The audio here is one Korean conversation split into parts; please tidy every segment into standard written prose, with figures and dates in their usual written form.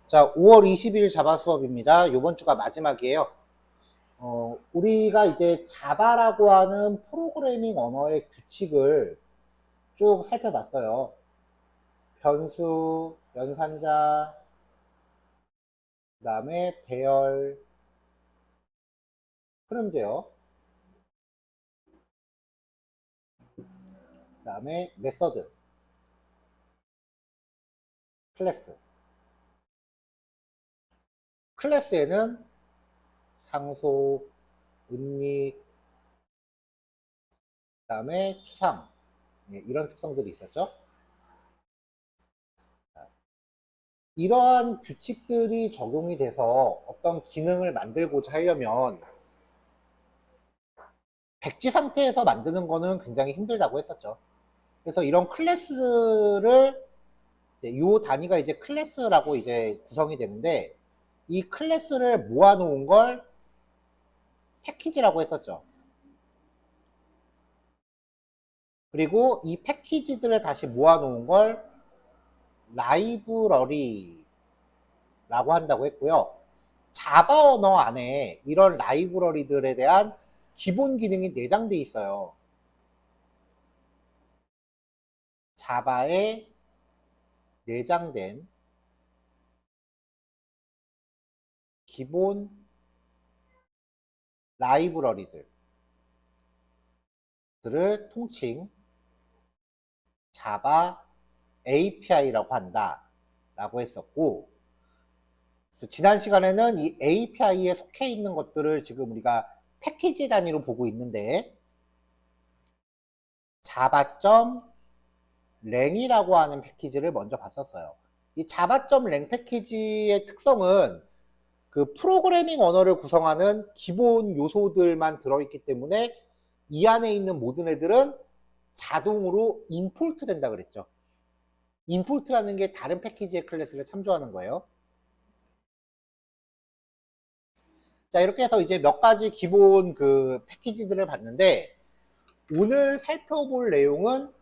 자, 5월 20일 자바 수업입니다. 이번 주가 마지막이에요. 우리가 이제 자바라고 하는 프로그래밍 언어의 규칙을 쭉 살펴봤어요. 변수, 연산자, 그 다음에 배열, 흐름제어, 그 다음에 메서드, 클래스. 클래스에는 상속, 은닉, 그 다음에 추상, 이런 특성들이 있었죠. 이러한 규칙들이 적용이 돼서 어떤 기능을 만들고자 하려면 백지 상태에서 만드는 거는 굉장히 힘들다고 했었죠. 그래서 이런 클래스를 이제 요 단위가 이제 클래스라고 이제 구성이 되는데 이 클래스를 모아놓은 걸 패키지라고 했었죠. 그리고 이 패키지들을 다시 모아놓은 걸 라이브러리라고 한다고 했고요. 자바 언어 안에 이런 라이브러리들에 대한 기본 기능이 내장돼 있어요. 자바에 내장된 기본 라이브러리들을 통칭 자바 API라고 한다라고 했었고, 지난 시간에는 이 API에 속해 있는 것들을 지금 우리가 패키지 단위로 보고 있는데 java.lang이라고 하는 패키지를 먼저 봤었어요. 이 java.lang 패키지의 특성은 그 프로그래밍 언어를 구성하는 기본 요소들만 들어있기 때문에 이 안에 있는 모든 애들은 자동으로 임포트 된다 그랬죠. 임포트라는 게 다른 패키지의 클래스를 참조하는 거예요. 자, 이렇게 해서 이제 몇 가지 기본 그 패키지들을 봤는데 오늘 살펴볼 내용은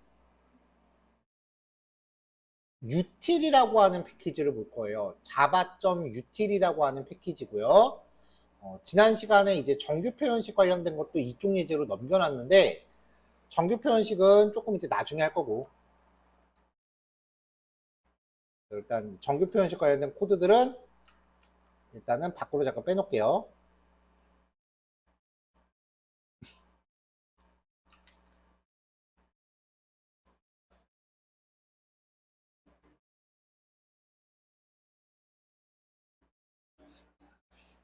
util이라고 하는 패키지를 볼 거예요. java.util이라고 하는 패키지고요. 지난 시간에 이제 정규 표현식 관련된 것도 이쪽 예제로 넘겨놨는데 정규 표현식은 조금 이제 나중에 할 거고, 일단 정규 표현식 관련된 코드들은 일단은 밖으로 잠깐 빼놓을게요.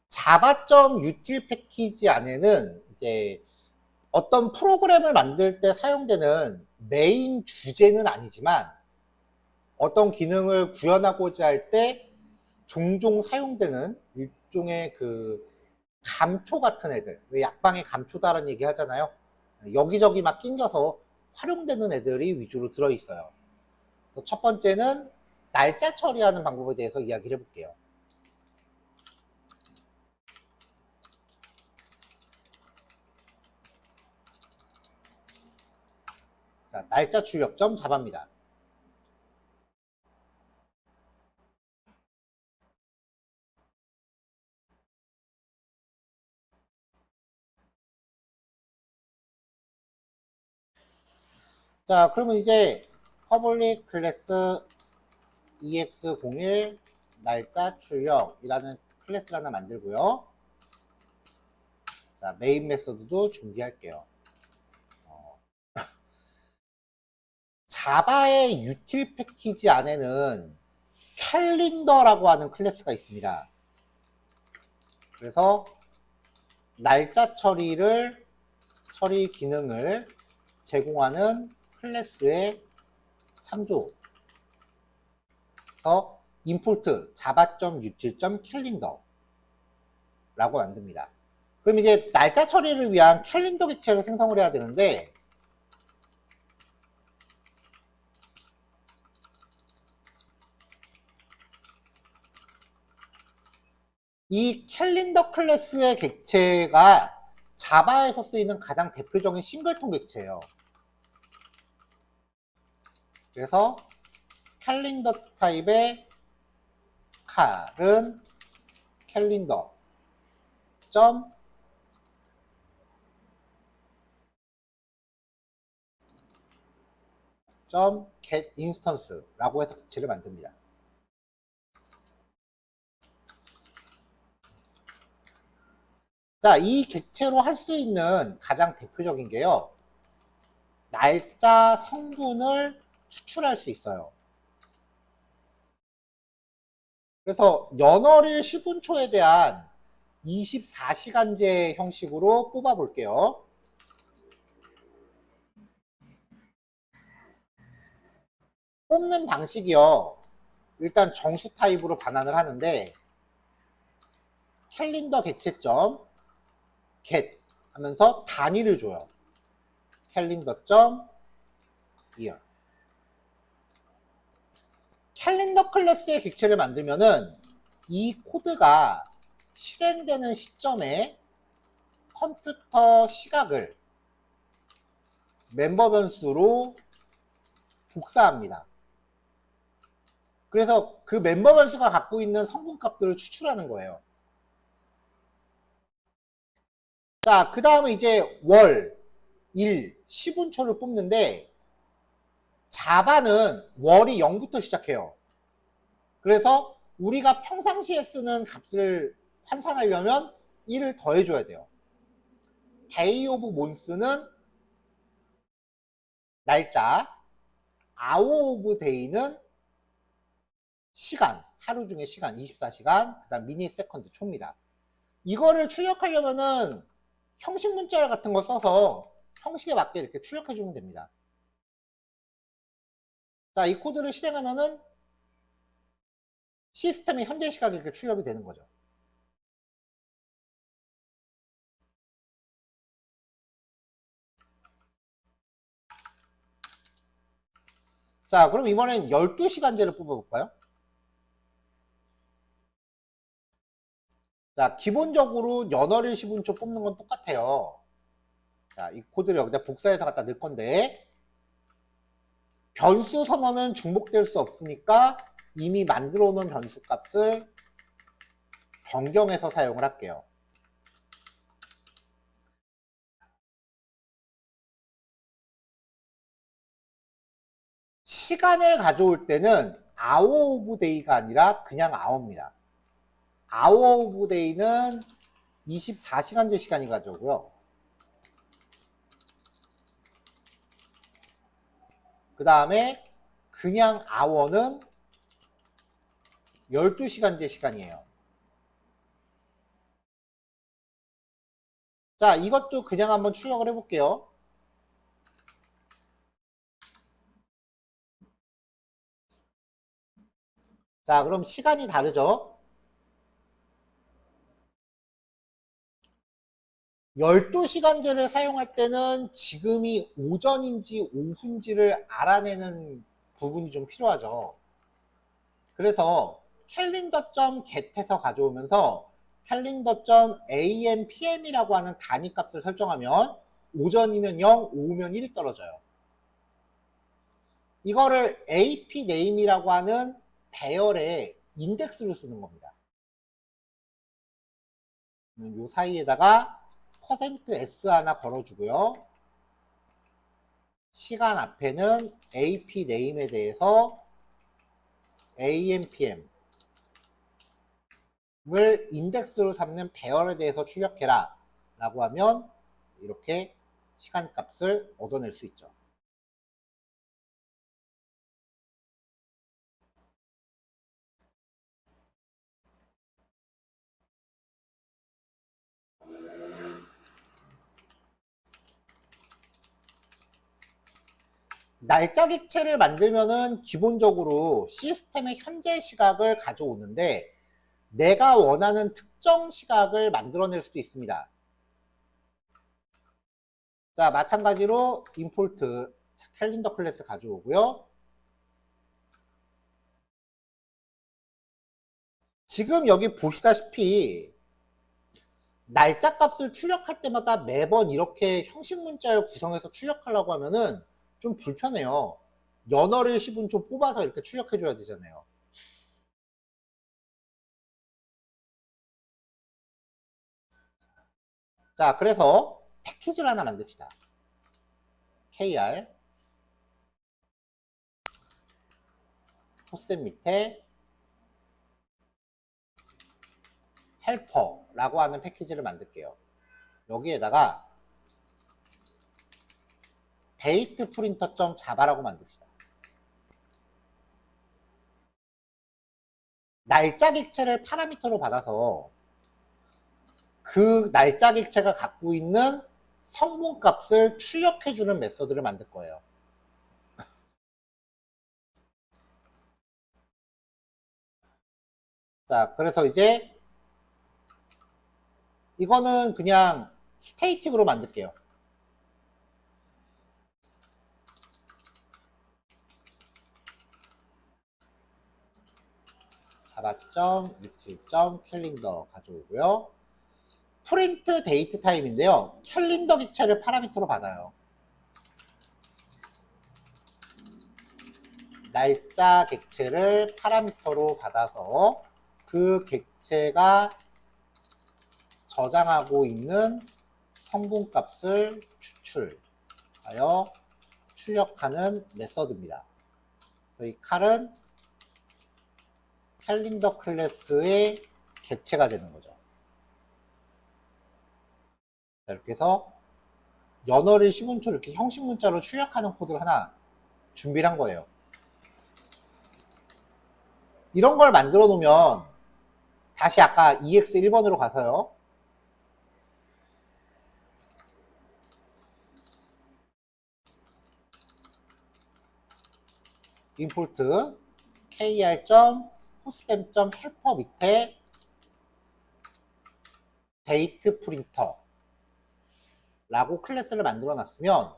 java.util 패키지 안에는 이제 어떤 프로그램을 만들 때 사용되는 메인 주제는 아니지만 어떤 기능을 구현하고자 할 때 종종 사용되는 일종의 그 감초 같은 애들, 왜 약방의 감초다라는 얘기 하잖아요. 여기저기 막 낑겨서 활용되는 애들이 위주로 들어있어요. 그래서 첫 번째는 날짜 처리하는 방법에 대해서 이야기를 해볼게요. 자, 날짜 출력점 자바입니다. 자, 그러면 이제 퍼블릭 클래스 ex01 날짜 출력이라는 클래스를 하나 만들고요. 자, 메인 메서드도 준비할게요. 자바의 util 패키지 안에는 캘린더라고 하는 클래스가 있습니다. 그래서 날짜 처리 기능을 제공하는 클래스의 참조에서 import java.util.calendar 라고 만듭니다. 그럼 이제 날짜 처리를 위한 캘린더 객체를 생성을 해야 되는데 이 캘린더 클래스의 객체가 자바에서 쓰이는 가장 대표적인 싱글톤 객체예요. 그래서 캘린더 타입의 칼은 캘린더 점 get instance라고 해서 객체를 만듭니다. 자, 이 객체로 할 수 있는 가장 대표적인 게요. 날짜 성분을 추출할 수 있어요. 그래서 연월일 10분초에 대한 24시간제 형식으로 뽑아 볼게요. 뽑는 방식이요. 일단 정수 타입으로 반환을 하는데 캘린더 객체점 get 하면서 단위를 줘요. 캘린더.year. 캘린더 클래스의 객체를 만들면은 이 코드가 실행되는 시점에 컴퓨터 시각을 멤버 변수로 복사합니다. 그래서 그 멤버 변수가 갖고 있는 성분값들을 추출하는 거예요. 자, 그 다음에 이제 월, 일, 10분초를 뽑는데 자바는 월이 0부터 시작해요. 그래서 우리가 평상시에 쓰는 값을 환산하려면 1을 더해줘야 돼요. day of month는 날짜, hour of day는 시간, 하루 중에 시간, 24시간, 그 다음 미니 세컨드 초입니다. 이거를 출력하려면은 형식 문자 같은 거 써서 형식에 맞게 이렇게 출력해 주면 됩니다. 자, 이 코드를 실행하면은 시스템의 현재 시각이 이렇게 출력이 되는 거죠. 자, 그럼 이번엔 12시간제를 뽑아볼까요? 자, 기본적으로 연월일 10분초 뽑는 건 똑같아요. 자, 이 코드를 여기다 복사해서 갖다 넣을 건데 변수 선언은 중복될 수 없으니까 이미 만들어 놓은 변수 값을 변경해서 사용을 할게요. 시간을 가져올 때는 hour of day가 아니라 그냥 hour입니다. hour of day는 24시간제 시간이 가져오고요. 그 다음에 그냥 hour는 12시간제 시간이에요. 자, 이것도 그냥 한번 출력을 해볼게요. 자, 그럼 시간이 다르죠? 12시간제를 사용할 때는 지금이 오전인지 오후인지를 알아내는 부분이 좀 필요하죠. 그래서 캘린더.get에서 가져오면서 캘린더.am, pm이라고 하는 단위 값을 설정하면 오전이면 0, 오후면 1이 떨어져요. 이거를 apname이라고 하는 배열의 인덱스로 쓰는 겁니다. 요 사이에다가 %s 하나 걸어주고요. 시간 앞에는 apname에 대해서 ampm 을 인덱스로 삼는 배열에 대해서 출력해라 라고 하면 이렇게 시간값을 얻어낼 수 있죠. 날짜 객체를 만들면은 기본적으로 시스템의 현재 시각을 가져오는데 내가 원하는 특정 시각을 만들어낼 수도 있습니다. 자, 마찬가지로 임포트 캘린더 클래스 가져오고요. 지금 여기 보시다시피 날짜 값을 출력할 때마다 매번 이렇게 형식 문자를 구성해서 출력하려고 하면은 좀 불편해요. 연월일 10분 좀 뽑아서 이렇게 출력해 줘야 되잖아요. 자, 그래서 패키지를 하나 만듭시다. KR 포셉 밑에 헬퍼라고 하는 패키지를 만들게요. 여기에다가 데이트 프린터.자바라고 만듭시다. 날짜 객체를 파라미터로 받아서 그 날짜 객체가 갖고 있는 성분값을 출력해주는 메서드를 만들 거예요. 자, 그래서 이제 이거는 그냥 스테이틱으로 만들게요. 자바.유틸.캘린더 가져오고요. 프린트 데이트 타임인데요. 캘린더 객체를 파라미터로 받아요. 날짜 객체를 파라미터로 받아서 그 객체가 저장하고 있는 성분값을 추출하여 출력하는 메서드입니다. 그래서 이 칼은 캘린더 클래스의 객체가 되는 거죠. 자, 이렇게 해서 연어를 시문초 이렇게 형식 문자로 출력하는 코드를 하나 준비를 한 거예요. 이런 걸 만들어 놓으면 다시 아까 EX 1번으로 가서요. 임포트 kr.hostem.helper 밑에 데이트 프린터 라고 클래스를 만들어 놨으면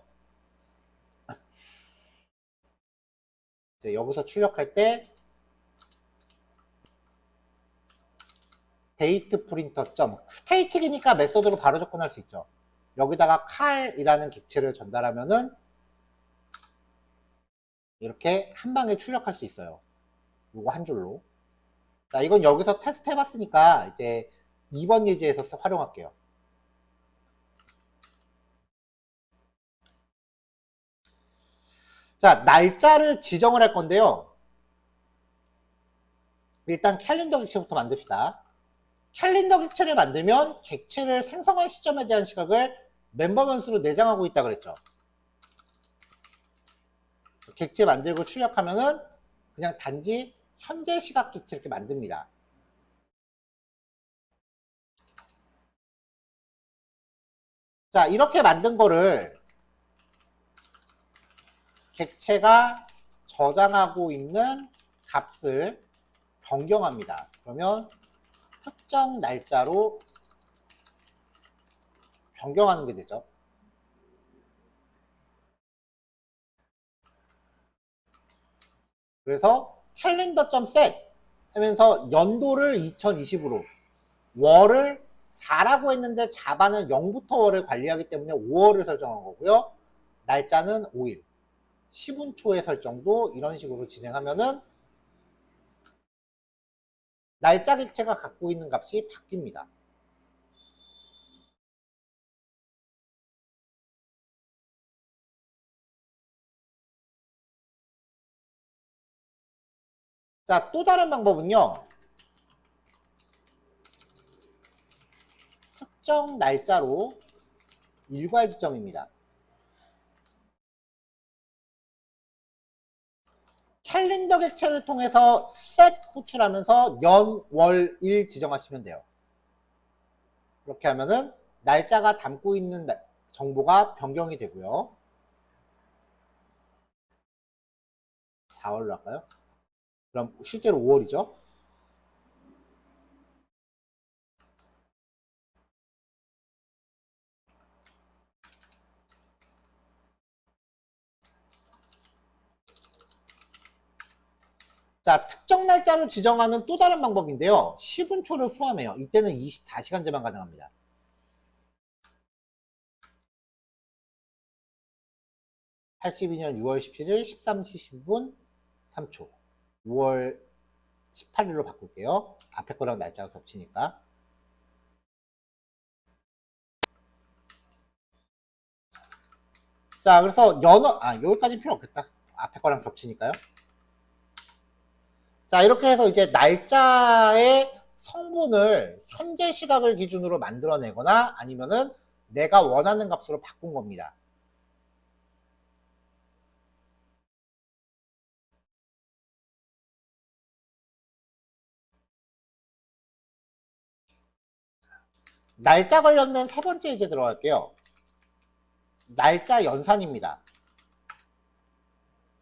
이제 여기서 출력할 때 데이트 프린터 스테이틱이니까 메소드로 바로 접근할 수 있죠. 여기다가 칼이라는 객체를 전달하면은 이렇게 한 방에 출력할 수 있어요. 요거 한 줄로. 자, 이건 여기서 테스트 해봤으니까 이제 2번 예제에서 활용할게요. 자, 날짜를 지정을 할 건데요. 일단 캘린더 객체부터 만듭시다. 캘린더 객체를 만들면 객체를 생성한 시점에 대한 시각을 멤버 변수로 내장하고 있다 그랬죠. 객체 만들고 출력하면은 그냥 단지 현재 시각 객체 이렇게 만듭니다. 자, 이렇게 만든 거를 객체가 저장하고 있는 값을 변경합니다. 그러면 특정 날짜로 변경하는 게 되죠. 그래서 캘린더.set 하면서 연도를 2020으로 월을 4라고 했는데 자바는 0부터 월을 관리하기 때문에 5월을 설정한 거고요. 날짜는 5일. 시분초의 설정도 이런 식으로 진행하면은 날짜 객체가 갖고 있는 값이 바뀝니다. 자, 또 다른 방법은요. 특정 날짜로 일괄 지정입니다. 캘린더 객체를 통해서 set 호출하면서 연, 월, 일 지정하시면 돼요. 그렇게 하면은 날짜가 담고 있는 정보가 변경이 되고요. 4월로 할까요? 그럼 실제로 5월이죠. 자, 특정 날짜로 지정하는 또 다른 방법인데요. 시분초를 포함해요. 이때는 24시간제만 가능합니다. 82년 6월 17일 13시 10분 3초. 5월 18일로 바꿀게요. 앞에 거랑 날짜가 겹치니까. 자, 그래서 여기까지 필요 없겠다. 앞에 거랑 겹치니까요. 자, 이렇게 해서 이제 날짜의 성분을 현재 시각을 기준으로 만들어내거나 아니면은 내가 원하는 값으로 바꾼 겁니다. 날짜 관련된 세 번째 이제 들어갈게요. 날짜 연산입니다.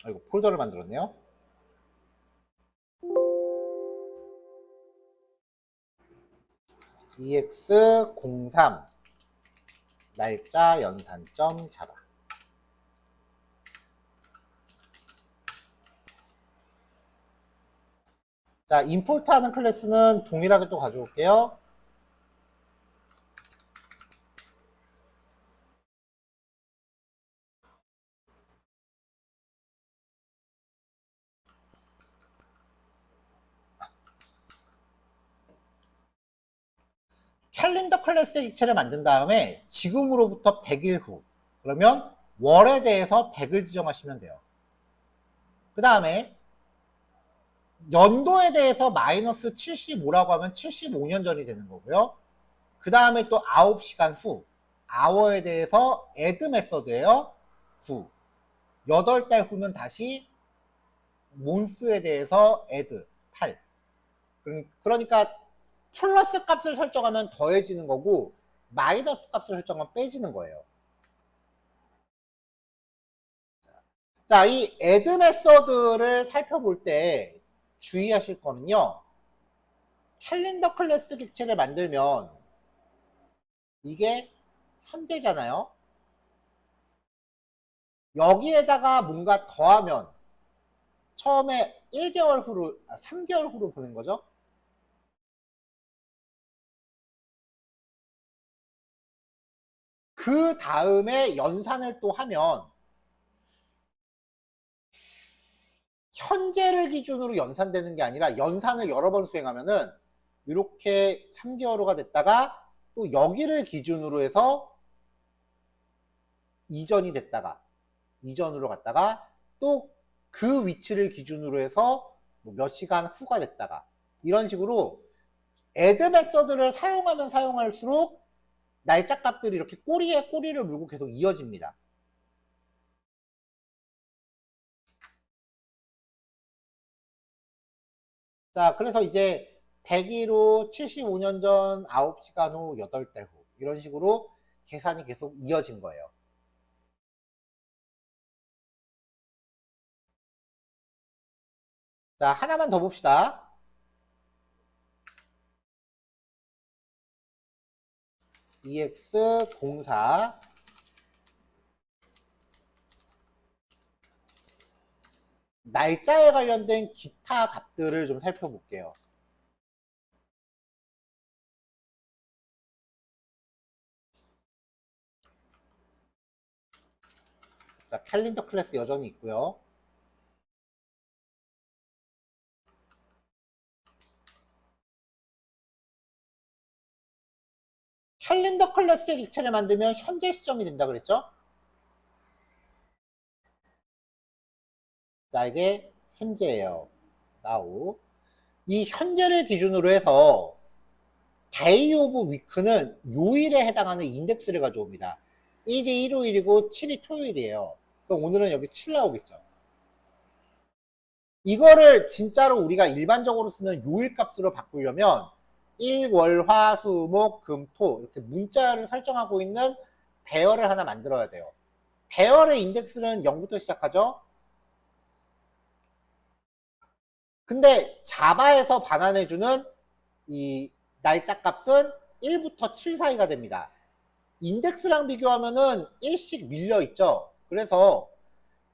아이고, 폴더를 만들었네요. EX03 날짜 연산점 자바. 자, 임포트 하는 클래스는 동일하게 또 가져올게요. 캘린더 클래스 액체를 만든 다음에 지금으로부터 100일 후, 그러면 월에 대해서 100을 지정하시면 돼요. 그 다음에 연도에 대해서 마이너스 75라고 하면 75년 전이 되는 거고요. 그 다음에 또 9시간 후, 아워에 대해서 add 메서드예요. 9. 8달 후는 다시 몬스에 대해서 add 8. 그러니까 플러스 값을 설정하면 더해지는 거고 마이너스 값을 설정하면 빼지는 거예요. 자, 이 add 메서드를 살펴볼 때 주의하실 거는요. 캘린더 클래스 객체를 만들면 이게 현재잖아요. 여기에다가 뭔가 더하면 처음에 1개월 후로 3개월 후로 보는 거죠. 그 다음에 연산을 또 하면 현재를 기준으로 연산되는 게 아니라 연산을 여러 번 수행하면은 이렇게 3개월 후가 됐다가 또 여기를 기준으로 해서 이전이 됐다가 이전으로 갔다가 또 그 위치를 기준으로 해서 몇 시간 후가 됐다가 이런 식으로 add 메서드를 사용하면 사용할수록 날짜 값들이 이렇게 꼬리에 꼬리를 물고 계속 이어집니다. 자, 그래서 이제 100일 후, 75년 전, 9시간 후, 8달 후 이런 식으로 계산이 계속 이어진 거예요. 자, 하나만 더 봅시다. EX04 날짜에 관련된 기타 값들을 좀 살펴볼게요. 자, 캘린더 클래스 여전히 있고요. 캘린더 클래스의 객체를 만들면 현재 시점이 된다 그랬죠? 자, 이게 현재예요. now. 이 현재를 기준으로 해서 day of week는 요일에 해당하는 인덱스를 가져옵니다. 1이 일요일이고 7이 토요일이에요. 그럼 오늘은 여기 7 나오겠죠. 이거를 진짜로 우리가 일반적으로 쓰는 요일 값으로 바꾸려면 일, 월, 화, 수, 목, 금, 토 이렇게 문자를 설정하고 있는 배열을 하나 만들어야 돼요. 배열의 인덱스는 0부터 시작하죠. 근데 자바에서 반환해주는 이 날짜 값은 1부터 7 사이가 됩니다. 인덱스랑 비교하면은 1씩 밀려 있죠. 그래서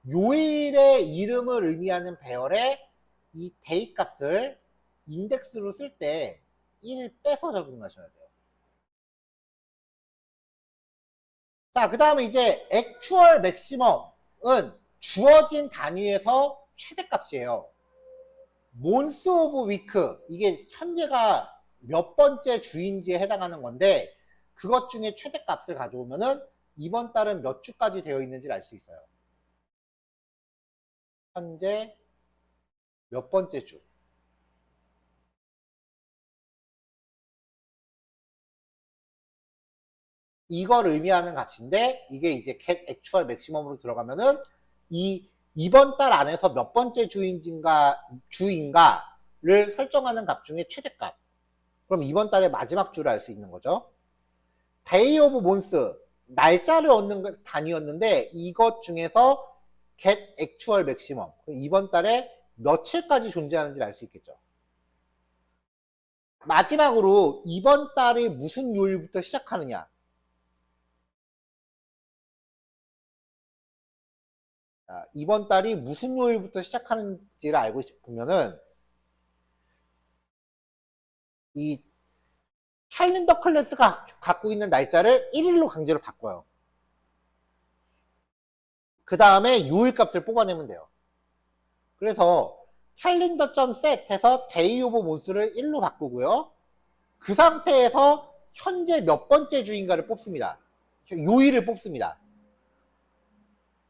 요일의 이름을 의미하는 배열에 이 데이 값을 인덱스로 쓸 때 1 빼서 적용하셔야 돼요. 자, 그 다음에 이제 액추얼 맥시멈은 주어진 단위에서 최대값이에요. 몬스 오브 위크, 이게 현재가 몇 번째 주인지에 해당하는 건데 그것 중에 최대값을 가져오면은 이번 달은 몇 주까지 되어 있는지를 알 수 있어요. 현재 몇 번째 주. 이걸 의미하는 값인데 이게 이제 get actual maximum으로 들어가면은 이번 달 안에서 몇 번째 주인가를 설정하는 값 중에 최대값. 그럼 이번 달의 마지막 주를 알 수 있는 거죠. day of month, 날짜를 얻는 단위였는데 이것 중에서 get actual maximum, 이번 달에 며칠까지 존재하는지를 알 수 있겠죠. 마지막으로 이번 달이 무슨 요일부터 시작하느냐. 이번 달이 무슨 요일부터 시작하는지를 알고 싶으면은 이 캘린더 클래스가 갖고 있는 날짜를 1일로 강제로 바꿔요. 그 다음에 요일 값을 뽑아내면 돼요. 그래서 캘린더.set 해서 day of month를 1로 바꾸고요. 그 상태에서 현재 몇 번째 주인가를 뽑습니다. 요일을 뽑습니다.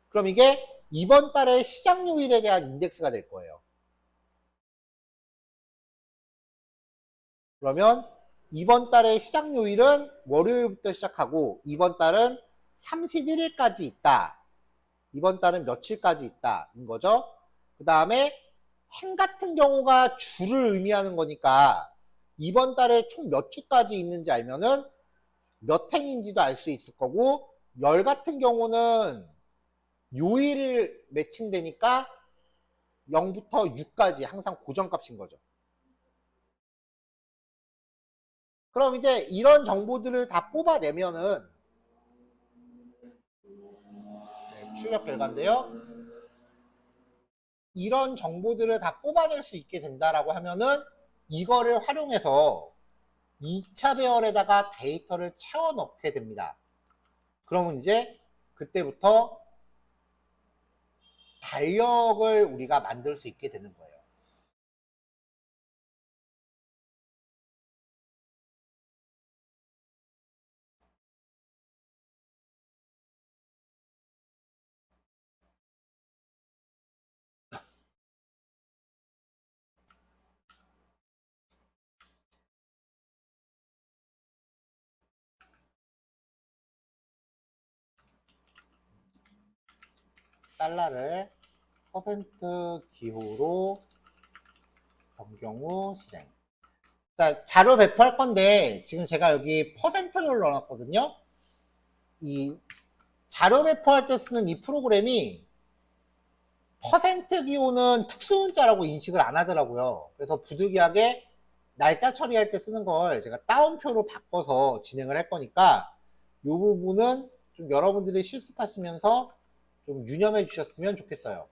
그럼 이게 이번 달의 시작 요일에 대한 인덱스가 될 거예요. 그러면 이번 달의 시작 요일은 월요일부터 시작하고 이번 달은 31일까지 있다. 이번 달은 며칠까지 있다. 인 거죠. 그 다음에 행 같은 경우가 주를 의미하는 거니까 이번 달에 총 몇 주까지 있는지 알면은 몇 행인지도 알 수 있을 거고, 열 같은 경우는 요일을 매칭되니까 0부터 6까지 항상 고정값인 거죠. 그럼 이제 이런 정보들을 다 뽑아내면은 출력 결과인데요. 이런 정보들을 다 뽑아낼 수 있게 된다라고 하면은 이거를 활용해서 2차 배열에다가 데이터를 채워 넣게 됩니다. 그러면 이제 그때부터 달력을 우리가 만들 수 있게 되는 거예요. 달러를 퍼센트 기호로 변경 후 실행. 자, 자료 배포할 건데 지금 제가 여기 퍼센트를 넣어놨거든요. 이 자료 배포할 때 쓰는 이 프로그램이 퍼센트 기호는 특수문자라고 인식을 안 하더라고요. 그래서 부득이하게 날짜 처리할 때 쓰는 걸 제가 따옴표로 바꿔서 진행을 할 거니까 이 부분은 좀 여러분들이 실습하시면서 좀 유념해 주셨으면 좋겠어요.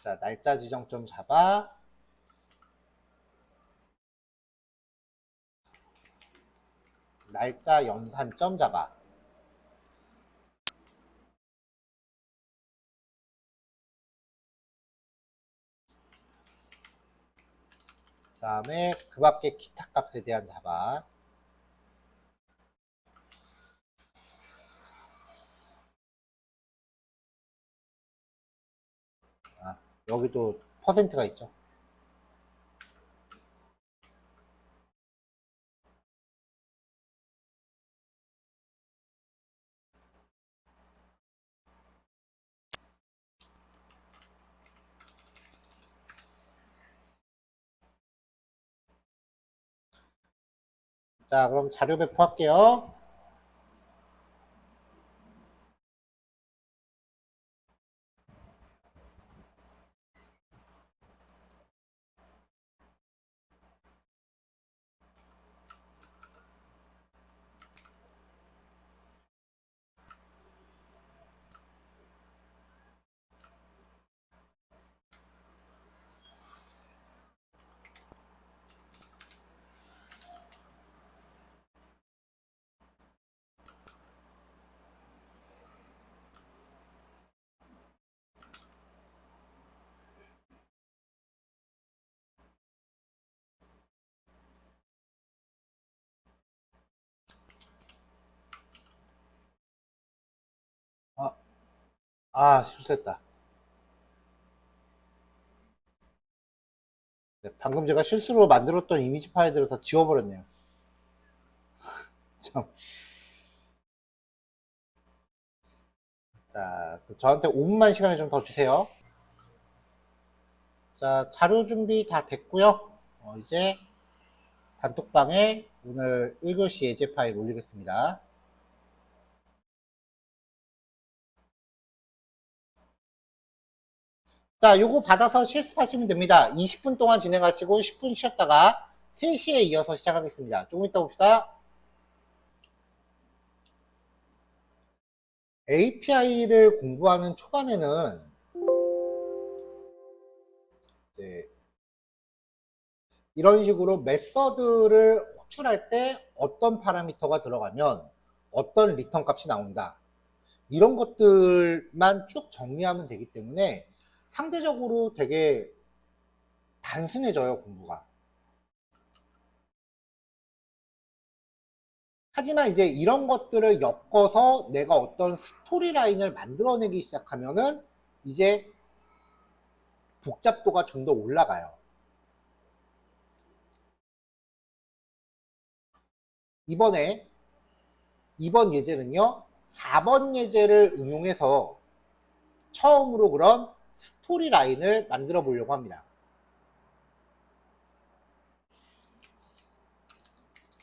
자, 날짜 지정점 잡아. 날짜 연산점 잡아. 그 다음에 그 밖에 기타 값에 대한 잡아. 여기도 퍼센트가 있죠. 자, 그럼 자료 배포할게요. 아, 실수했다. 네, 방금 제가 실수로 만들었던 이미지 파일들을 다 지워버렸네요. 참. 자, 저한테 5분만 시간을 좀 더 주세요. 자, 자료 준비 다 됐고요. 이제 단톡방에 오늘 1교시 예제 파일 올리겠습니다. 자, 요거 받아서 실습하시면 됩니다. 20분 동안 진행하시고 10분 쉬었다가 3시에 이어서 시작하겠습니다. 조금 이따 봅시다. API를 공부하는 초반에는 이제 이런 식으로 메서드를 호출할 때 어떤 파라미터가 들어가면 어떤 리턴 값이 나온다. 이런 것들만 쭉 정리하면 되기 때문에 상대적으로 되게 단순해져요, 공부가. 하지만 이제 이런 것들을 엮어서 내가 어떤 스토리 라인을 만들어내기 시작하면은 이제 복잡도가 좀 더 올라가요. 이번 예제는요, 4번 예제를 응용해서 처음으로 그런 스토리 라인을 만들어 보려고 합니다.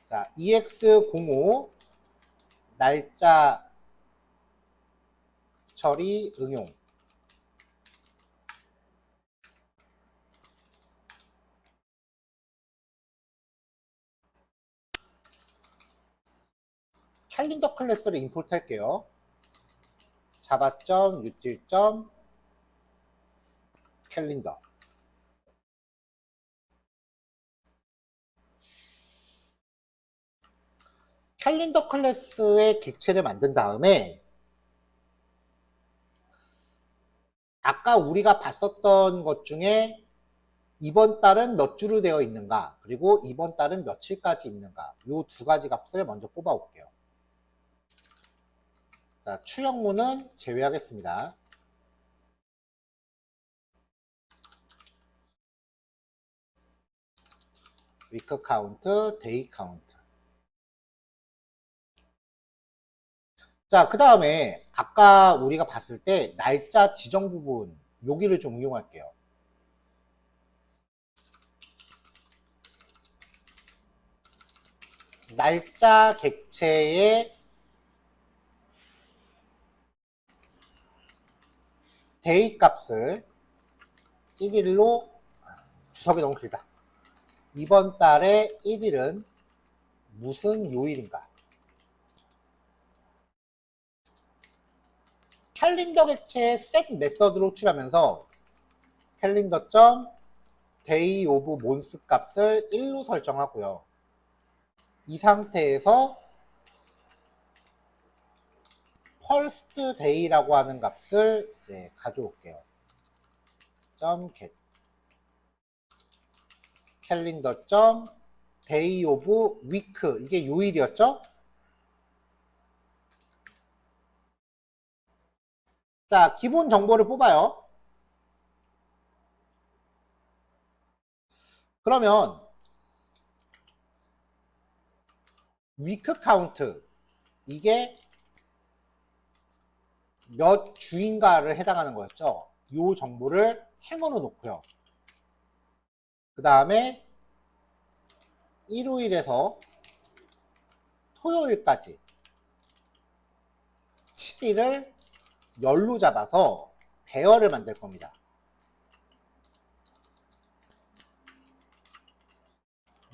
자, EX05 날짜 처리 응용. 캘린더 클래스를 임포트 할게요. java.util. 캘린더. 캘린더 클래스의 객체를 만든 다음에 아까 우리가 봤었던 것 중에 이번 달은 몇 주로 되어 있는가, 그리고 이번 달은 며칠까지 있는가, 이 두 가지 값을 먼저 뽑아 올게요. 자, 추형문은 제외하겠습니다. 위크 카운트, 데이 카운트. 자, 그 다음에 아까 우리가 봤을 때 날짜 지정 부분 여기를 좀 응용할게요. 날짜 객체의 데이 값을 1일로, 주석이 너무 길다. 이번 달의 1일은 무슨 요일인가? 캘린더 객체의 set 메서드로 호출하면서 캘린더 점 day of month 값을 1로 설정하고요. 이 상태에서 first day라고 하는 값을 이제 가져올게요. 점 get 캘린더 점 day of week, 이게 요일이었죠? 자, 기본 정보를 뽑아요. 그러면 위크 카운트, 이게 몇 주인가를 해당하는 거였죠. 이 정보를 행어로 놓고요. 그 다음에 일요일에서 토요일까지 7일을 열로 잡아서 배열을 만들 겁니다.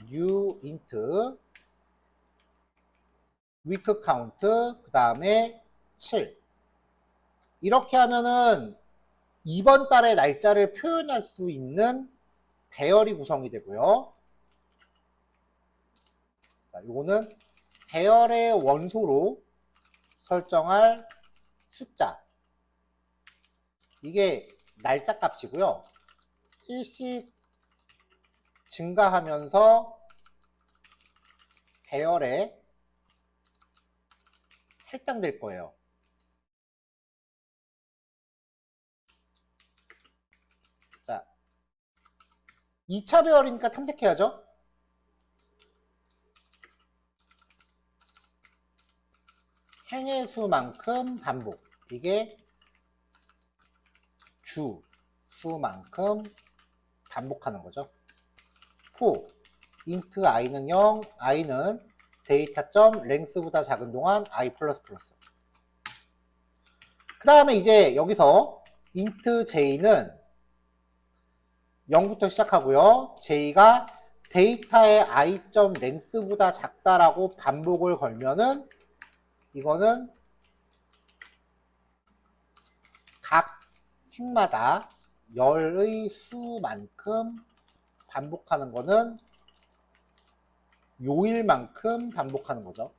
new int week count, 그 다음에 7. 이렇게 하면은 이번 달의 날짜를 표현할 수 있는 배열이 구성이 되고요. 자, 요거는 배열의 원소로 설정할 숫자, 이게 날짜 값이고요. 일씩 증가하면서 배열에 할당될 거예요. 2차 배열이니까 탐색해야죠. 행의 수만큼 반복. 이게 주 수만큼 반복하는 거죠. for int i는 0, i는 데이터.점 length보다 작은 동안 i++. 그 다음에 이제 여기서 int j는 0부터 시작하고요. j가 데이터의 i.점 length보다 작다라고 반복을 걸면은 이거는 각 행마다 열의 수만큼 반복하는 거는 요일만큼 반복하는 거죠.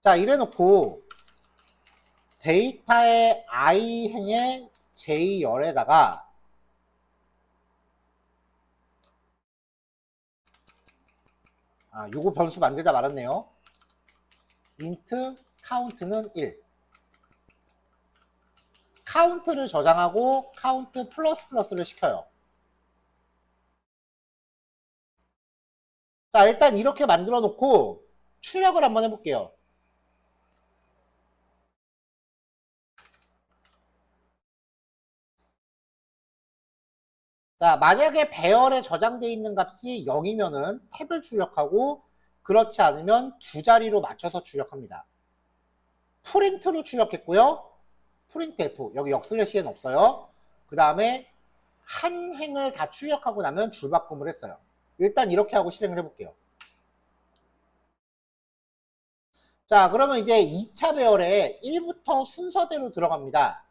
자, 이래 놓고 데이터의 i 행의 j 열에다가 요거 변수 만들다 말았네요. int count는 1. count를 저장하고 count 플러스를 시켜요. 자, 일단 이렇게 만들어 놓고 출력을 한번 해볼게요. 자, 만약에 배열에 저장되어 있는 값이 0이면은 탭을 출력하고 그렇지 않으면 두 자리로 맞춰서 출력합니다. 프린트로 출력했고요. 프린트 F, 여기 역슬래시엔 없어요. 그 다음에 한 행을 다 출력하고 나면 줄바꿈을 했어요. 일단 이렇게 하고 실행을 해볼게요. 자, 그러면 이제 2차 배열에 1부터 순서대로 들어갑니다.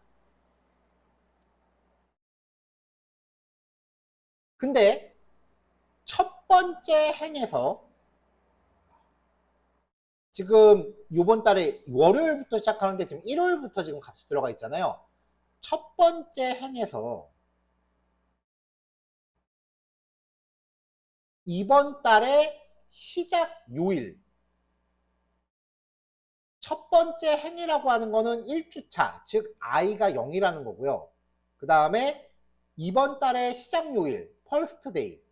근데 첫 번째 행에서 지금 요번 달에 월요일부터 시작하는데 지금 1월부터 지금 값이 들어가 있잖아요. 첫 번째 행에서 이번 달의 시작 요일, 첫 번째 행이라고 하는 거는 1주차, 즉 i가 0이라는 거고요. 그 다음에 이번 달의 시작 요일, 퍼스트 데이,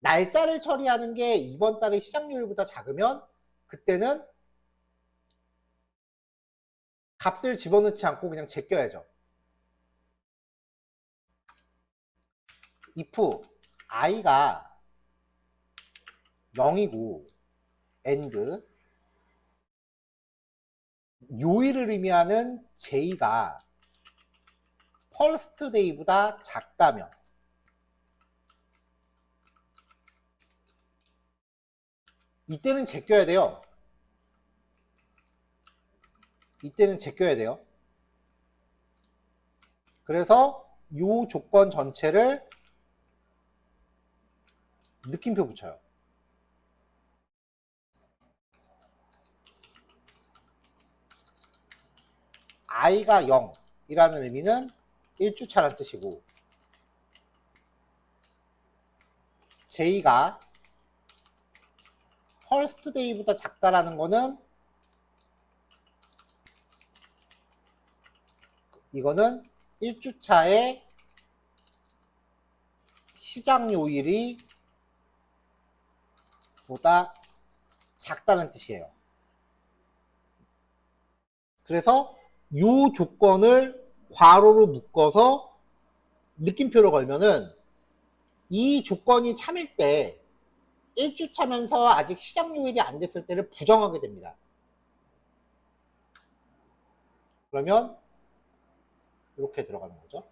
날짜를 처리하는 게 이번 달의 시작 요일보다 작으면 그때는 값을 집어넣지 않고 그냥 제껴야죠. if i가 0이고 and 요일을 의미하는 j가 first day보다 작다면 이때는 제껴야 돼요. 이때는 제껴야 돼요. 그래서 이 조건 전체를 느낌표 붙여요. i가 0이라는 의미는 1주차라는 뜻이고 j가 first day보다 작다라는 거는 이거는 1주차의 시작 요일이 보다 작다는 뜻이에요. 그래서 이 조건을 괄호로 묶어서 느낌표를 걸면은 이 조건이 참일 때 1주차면서 아직 시작 요일이 안 됐을 때를 부정하게 됩니다. 그러면 이렇게 들어가는 거죠.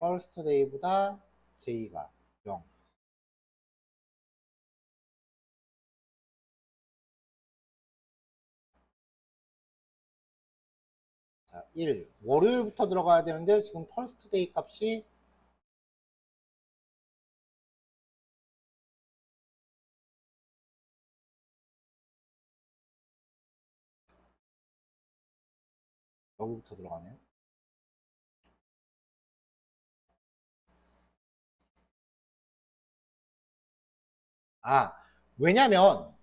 first day보다 j가 0. 자, 1. 월요일부터 들어가야 되는데 지금 first day 값이 여기부터 들어가네요. 아, 왜냐면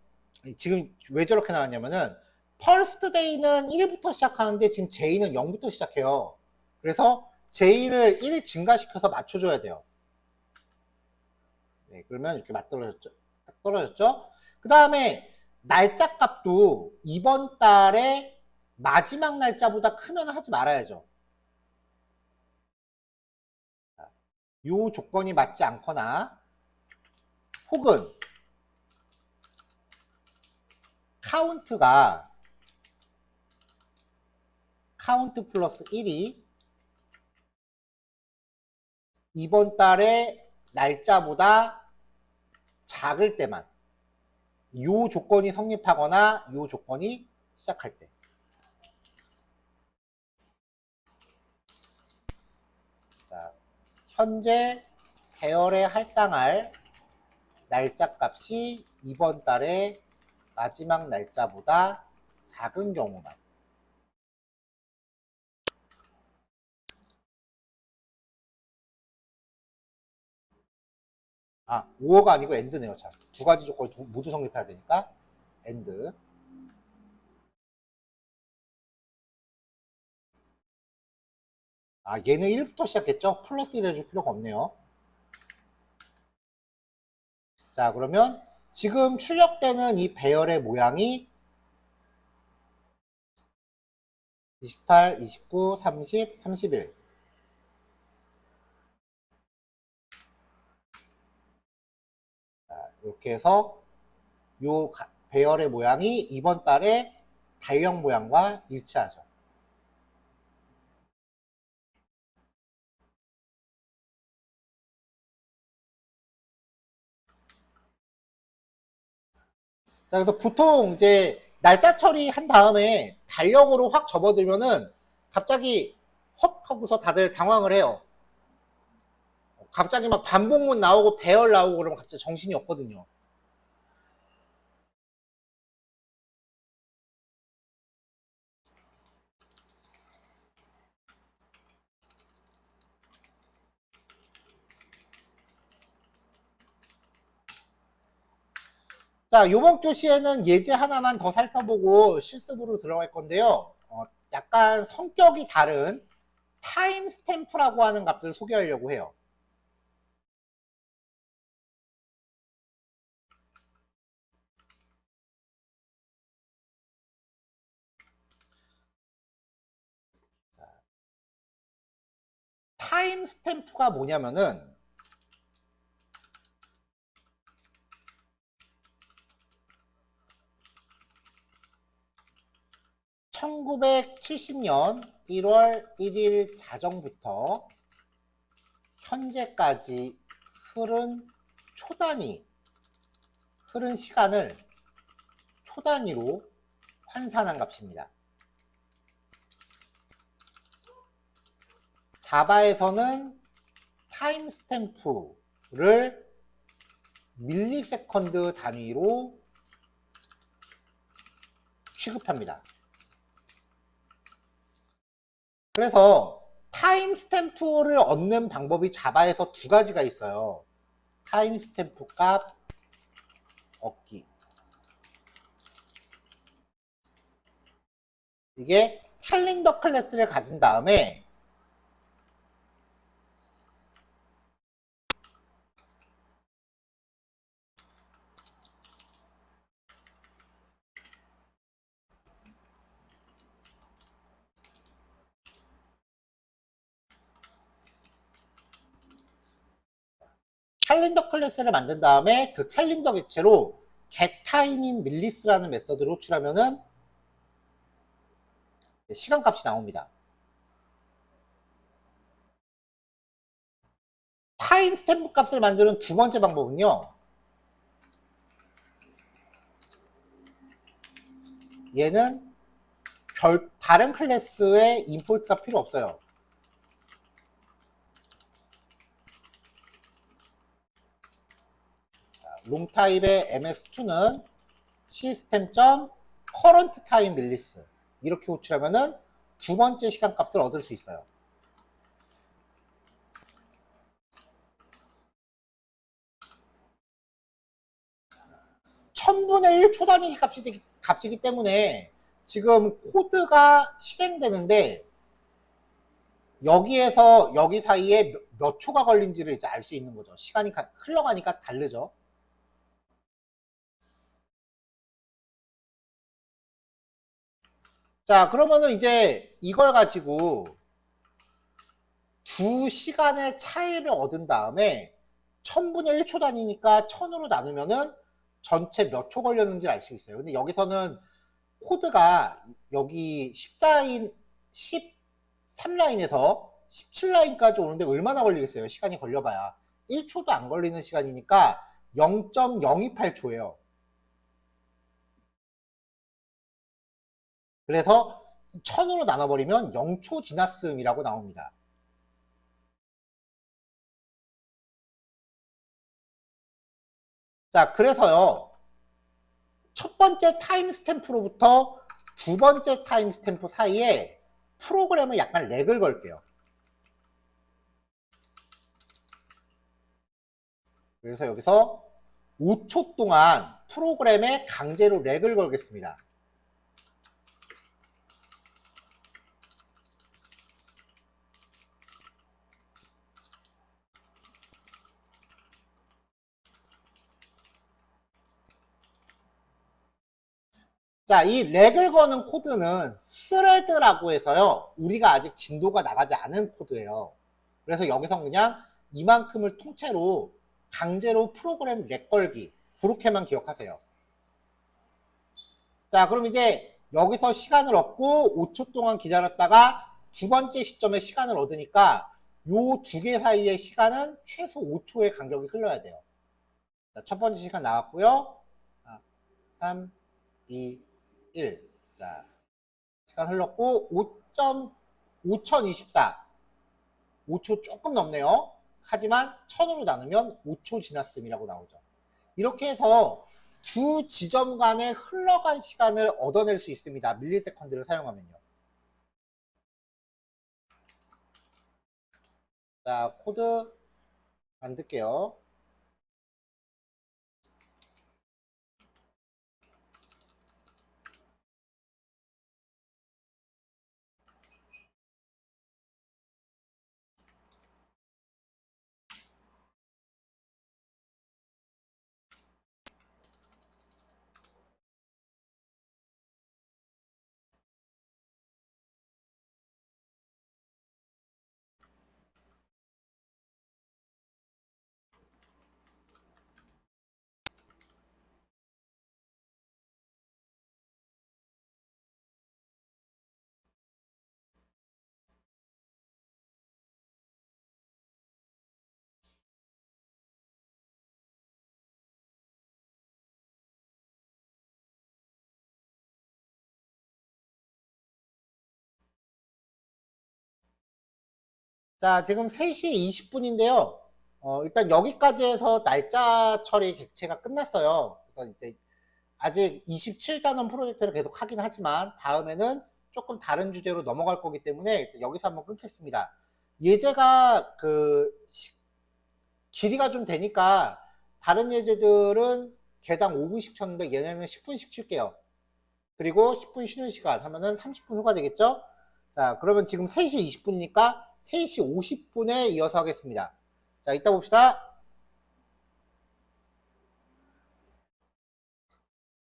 지금 왜 저렇게 나왔냐면은 퍼스트 데이는 1부터 시작하는데 지금 J는 0부터 시작해요. 그래서 J를 1 증가시켜서 맞춰줘야 돼요. 네, 그러면 이렇게 맞떨어졌죠. 딱 떨어졌죠. 그 다음에 날짜 값도 이번 달에 마지막 날짜보다 크면 하지 말아야죠. 요 조건이 맞지 않거나 혹은 카운트가 카운트 플러스 1이 이번 달의 날짜보다 작을 때만 요 조건이 성립하거나 요 조건이 시작할 때. 자, 현재 배열에 할당할 날짜 값이 이번 달의 마지막 날짜보다 작은 경우만. 아, 5어가 아니고 엔드네요. 자, 두 가지 조건이 모두 성립해야 되니까 엔드. 아, 얘는 1부터 시작했죠? 플러스 1 해줄 필요가 없네요. 자, 그러면 지금 출력되는 이 배열의 모양이 28, 29, 30, 31. 자, 이렇게 해서 요 배열의 모양이 이번 달의 달력 모양과 일치하죠. 자, 그래서 보통 이제 날짜 처리한 다음에 달력으로 확 접어들면은 갑자기 헉 하고서 다들 당황을 해요. 갑자기 막 반복문 나오고 배열 나오고 그러면 갑자기 정신이 없거든요. 자, 요번 교시에는 예제 하나만 더 살펴보고 실습으로 들어갈 건데요. 약간 성격이 다른 타임 스탬프라고 하는 값을 소개하려고 해요. 타임 스탬프가 뭐냐면은 1970년 1월 1일 자정부터 현재까지 흐른 초단위, 흐른 시간을 초단위로 환산한 값입니다. 자바에서는 타임 스탬프를 밀리세컨드 단위로 취급합니다. 그래서 타임 스탬프를 얻는 방법이 자바에서 두 가지가 있어요. 타임 스탬프 값 얻기. 이게 캘린더 클래스를 가진 다음에 캘린더 클래스를 만든 다음에 그 캘린더 객체로 getTime인 밀리스라는 메서드로 호출하면은 시간값이 나옵니다. 타임 스탬프 값을 만드는 두 번째 방법은요. 얘는 다른 클래스의 임포트가 필요 없어요. 롱타입의 ms2는 system.currentTime 밀리스 이렇게 호출하면은 두 번째 시간값을 얻을 수 있어요. 1000분의 1초 단위 값이기 때문에 지금 코드가 실행되는데 여기에서 여기 사이에 몇 초가 걸린지를 이제 알 수 있는 거죠. 시간이 흘러가니까 다르죠. 자, 그러면은 이제 이걸 가지고 두 시간의 차이를 얻은 다음에 1000분의 1초 단위니까 1000으로 나누면은 전체 몇 초 걸렸는지 알 수 있어요. 근데 여기서는 코드가 여기 13라인에서 17라인까지 오는데 얼마나 걸리겠어요? 시간이 걸려봐야 1초도 안 걸리는 시간이니까 0.028초예요. 그래서 1000으로 나눠버리면 0초 지났음이라고 나옵니다. 자, 그래서요, 첫 번째 타임 스탬프로부터 두 번째 타임 스탬프 사이에 프로그램을 약간 렉을 걸게요. 그래서 여기서 5초 동안 프로그램에 강제로 렉을 걸겠습니다. 자, 이 렉을 거는 코드는 스레드라고 해서요, 우리가 아직 진도가 나가지 않은 코드예요. 그래서 여기서 그냥 이만큼을 통째로 강제로 프로그램 렉 걸기, 그렇게만 기억하세요. 자, 그럼 이제 여기서 시간을 얻고 5초 동안 기다렸다가 두 번째 시점에 시간을 얻으니까 요 두 개 사이의 시간은 최소 5초의 간격이 흘러야 돼요. 자, 첫 번째 시간 나왔고요. 3, 2, 1. 자, 시간 흘렀고 5.5024. 5초 조금 넘네요. 하지만 1000으로 나누면 5초 지났음이라고 나오죠. 이렇게 해서 두 지점 간에 흘러간 시간을 얻어낼 수 있습니다. 밀리세컨드를 사용하면요. 자, 코드 만들게요. 자, 지금 3시 20분인데요. 일단 여기까지 해서 날짜 처리 객체가 끝났어요. 그래서 이제 아직 27단원 프로젝트를 계속 하긴 하지만 다음에는 조금 다른 주제로 넘어갈 거기 때문에 여기서 한번 끊겠습니다. 예제가 길이가 좀 되니까 다른 예제들은 개당 5분씩 쳤는데 얘네는 10분씩 칠게요. 그리고 10분 쉬는 시간 하면은 30분 후가 되겠죠? 자, 그러면 지금 3시 20분이니까 3시 50분에 이어서 하겠습니다. 자, 이따 봅시다.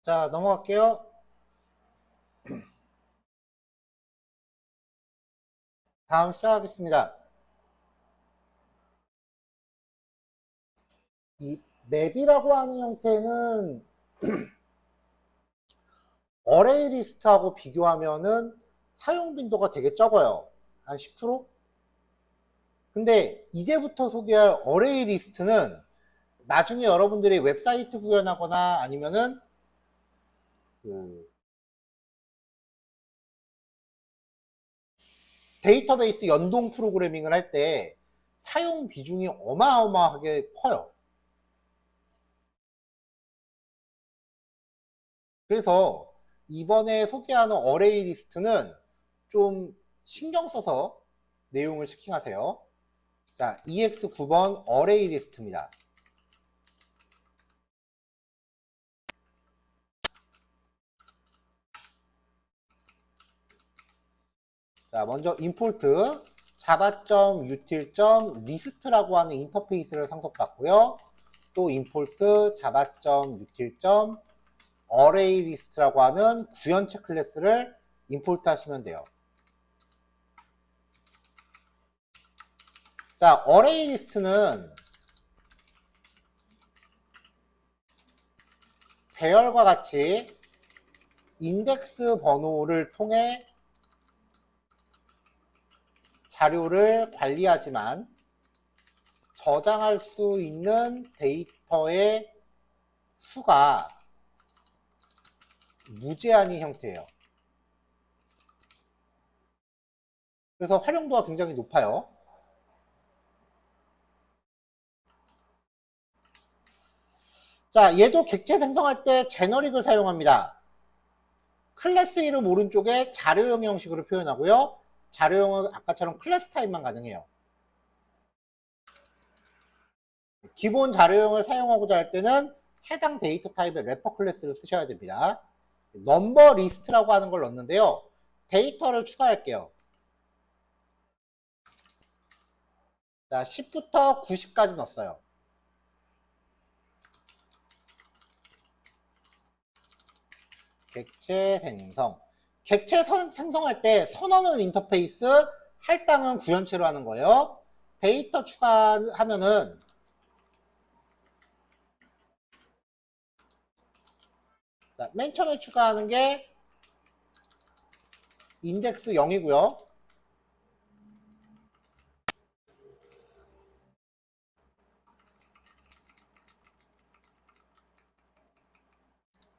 자, 넘어갈게요. 다음 시작하겠습니다. 이 맵이라고 하는 형태는 어레이 리스트하고 비교하면은 사용 빈도가 되게 적어요. 한 10%? 근데 이제부터 소개할 어레이 리스트는 나중에 여러분들이 웹사이트 구현하거나 아니면은 데이터베이스 연동 프로그래밍을 할 때 사용 비중이 어마어마하게 커요. 그래서 이번에 소개하는 어레이 리스트는 좀 신경 써서 내용을 체킹하세요. 자, EX9번 어레이 리스트입니다. 자, 먼저 임포트 java.util.list라고 하는 인터페이스를 상속받고요. 또 임포트 java.util.arraylist라고 하는 구현체 클래스를 임포트 하시면 돼요. 자, arraylist는 배열과 같이 인덱스 번호를 통해 자료를 관리하지만 저장할 수 있는 데이터의 수가 무제한인 형태예요. 그래서 활용도가 굉장히 높아요. 자, 얘도 객체 생성할 때 제너릭을 사용합니다. 클래스 이름 오른쪽에 자료형 형식으로 표현하고요. 자료형은 아까처럼 클래스 타입만 가능해요. 기본 자료형을 사용하고자 할 때는 해당 데이터 타입의 래퍼 클래스를 쓰셔야 됩니다. 넘버 리스트라고 하는 걸 넣는데요. 데이터를 추가할게요. 자, 10부터 90까지 넣었어요. 객체 생성. 객체 생성할 때 선언을 인터페이스, 할당은 구현체로 하는 거예요. 데이터 추가하면은 자, 맨 처음에 추가하는 게 인덱스 0이고요.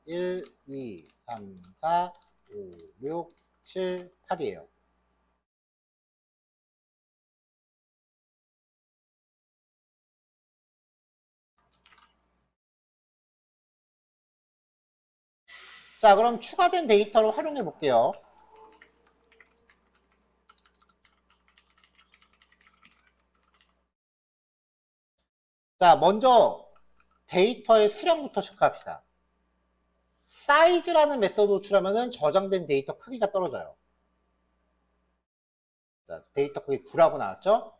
(1, 2, 3, 4, 5, 6, 7, 8이에요. 자, 그럼 추가된 데이터를 활용해 볼게요. 자, 먼저 데이터의 수량부터 체크합시다. 사이즈라는 메서드 호출하면은 저장된 데이터 크기가 떨어져요. 자, 데이터 크기 9라고 나왔죠?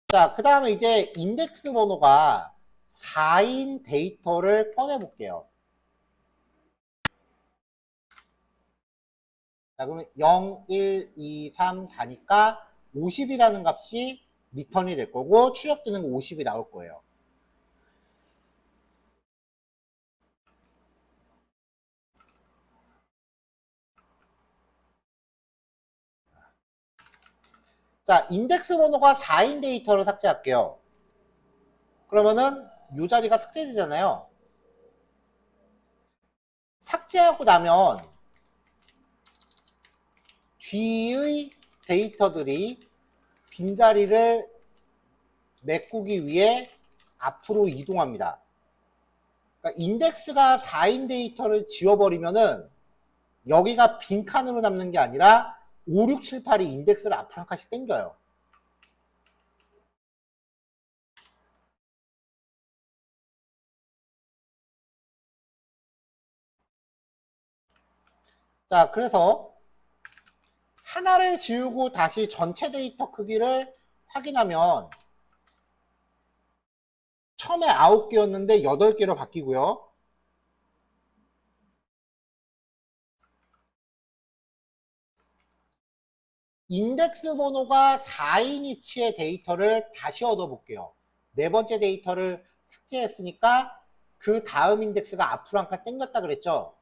자, 그 다음에 이제 인덱스 번호가 4인 데이터를 꺼내 볼게요. 자, 그러면 0, 1, 2, 3, 4니까 50이라는 값이 리턴이 될 거고 출력되는 거 50이 나올 거예요. 자, 인덱스 번호가 4인 데이터를 삭제할게요. 그러면은 이 자리가 삭제되잖아요. 삭제하고 나면 뒤의 데이터들이 빈자리를 메꾸기 위해 앞으로 이동합니다. 그러니까 인덱스가 4인 데이터를 지워버리면은 여기가 빈칸으로 남는 게 아니라 5, 6, 7, 8이 인덱스를 앞으로 한 칸씩 당겨요. 자, 그래서 하나를 지우고 다시 전체 데이터 크기를 확인하면 처음에 9개였는데 8개로 바뀌고요. 인덱스 번호가 4인 위치의 데이터를 다시 얻어볼게요. 네 번째 데이터를 삭제했으니까 그 다음 인덱스가 앞으로 한 칸 당겼다 그랬죠.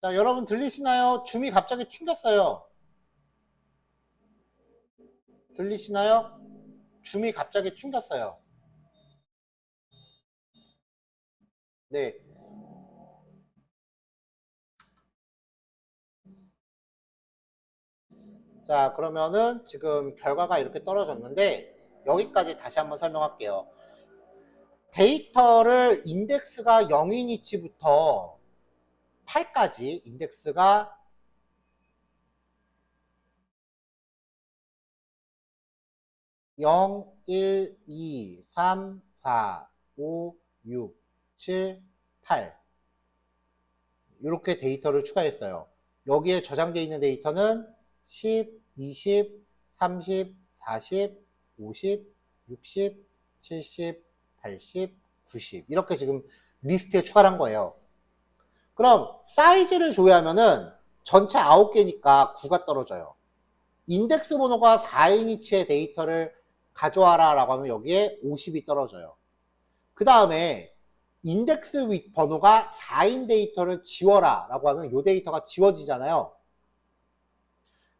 자, 여러분 들리시나요? 줌이 갑자기 튕겼어요. 들리시나요? 줌이 갑자기 튕겼어요. 네. 자, 그러면은 지금 결과가 이렇게 떨어졌는데 여기까지 다시 한번 설명할게요. 데이터를 인덱스가 0인 위치부터 8까지 인덱스가 0, 1, 2, 3, 4, 5, 6, 7, 8 이렇게 데이터를 추가했어요. 여기에 저장되어 있는 데이터는 10, 20, 30, 40, 50, 60, 70, 80, 90 이렇게 지금 리스트에 추가한 거예요. 그럼 사이즈를 조회하면은 전체 9개니까 9가 떨어져요. 인덱스 번호가 4인 위치의 데이터를 가져와라 라고 하면 여기에 50이 떨어져요. 그 다음에 인덱스 번호가 4인 데이터를 지워라 라고 하면 이 데이터가 지워지잖아요.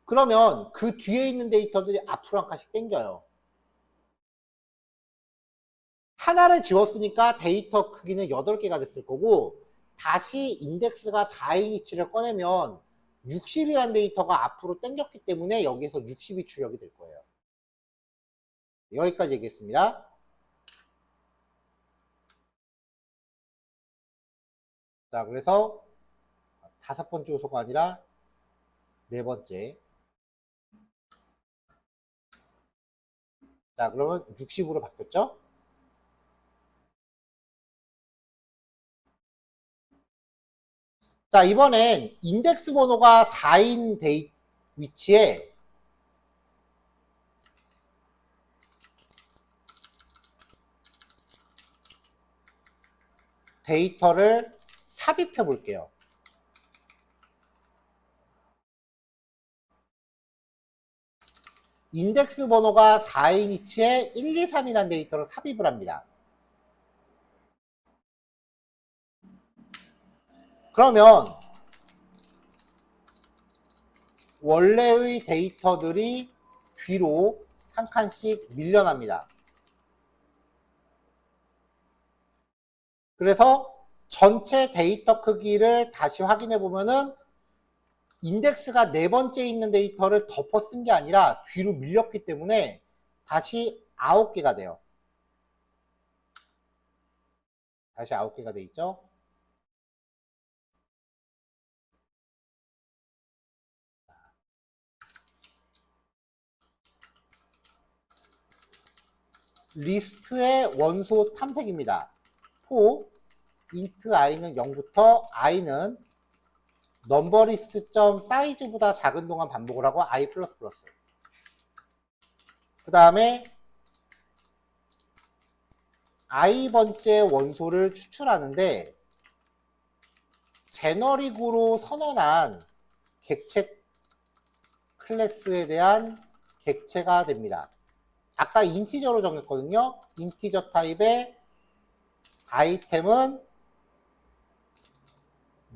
그러면 그 뒤에 있는 데이터들이 앞으로 한 칸씩 당겨요. 하나를 지웠으니까 데이터 크기는 8개가 됐을 거고 다시 인덱스가 4인 위치를 꺼내면 60이라는 데이터가 앞으로 당겼기 때문에 여기서 60이 출력이 될 거예요. 여기까지 얘기했습니다. 자, 그래서 5번째 요소가 아니라 4번째. 자, 그러면 60으로 바뀌었죠? 자, 이번엔 인덱스 번호가 4인 위치에 데이터를 삽입해 볼게요. 인덱스 번호가 4인 위치에 1, 2, 3이라는 데이터를 삽입을 합니다. 그러면 원래의 데이터들이 뒤로 한 칸씩 밀려납니다. 그래서 전체 데이터 크기를 다시 확인해 보면은 인덱스가 4번째 있는 데이터를 덮어 쓴 게 아니라 뒤로 밀렸기 때문에 다시 9개가 돼요. 다시 9개가 돼 있죠. 리스트의 원소 탐색입니다. for int i는 0부터 i는 numberlist.size보다 작은 동안 반복을 하고 i++. 그 다음에 i번째 원소를 추출하는데 제너릭으로 선언한 객체 클래스에 대한 객체가 됩니다. 아까 인티저로 정했거든요. 인티저 타입의 아이템은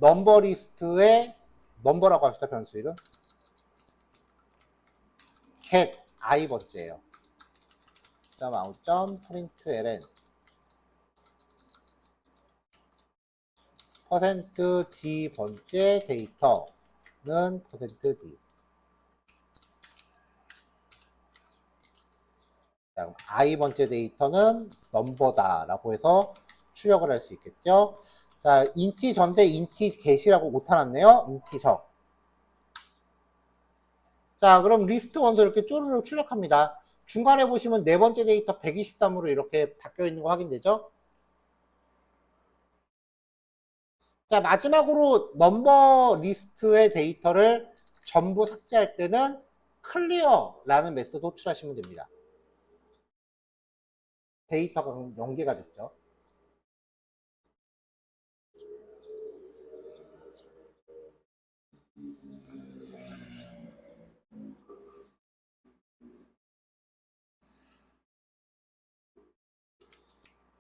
넘버리스트의 넘버라고 합시다. 변수 이름 get i번째예요. .out.println %d 번째 데이터는 %d. i번째 데이터는 넘버다라고 해서 출력을 할 수 있겠죠. 자, 인티 전대 인티 get이라고 못해놨네요. 인티저. 자, 그럼 리스트 원소 이렇게 쪼르륵 출력합니다. 중간에 보시면 4번째 데이터 123으로 이렇게 바뀌어 있는 거 확인되죠? 자, 마지막으로 넘버 리스트의 데이터를 전부 삭제할 때는 클리어라는 메소드 호출하시면 됩니다. 데이터가 연계가 됐죠.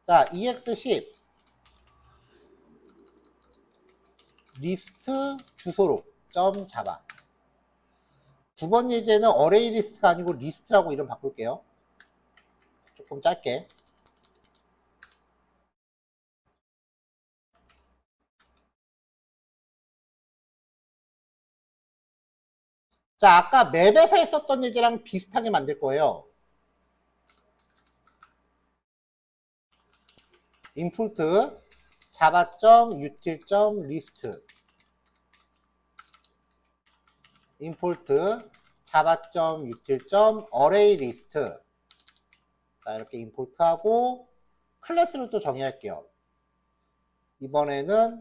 자, EX10 리스트 주소로 점 잡아. 9번 예제는 어레이 리스트가 아니고 리스트라고 이름 바꿀게요. 조금 짧게. 자, 아까 맵에서 했었던 예제랑 비슷하게 만들 거예요. import java.util.list import java.util.arraylist. 자, 이렇게 임포트하고 클래스를 또 정의할게요. 이번에는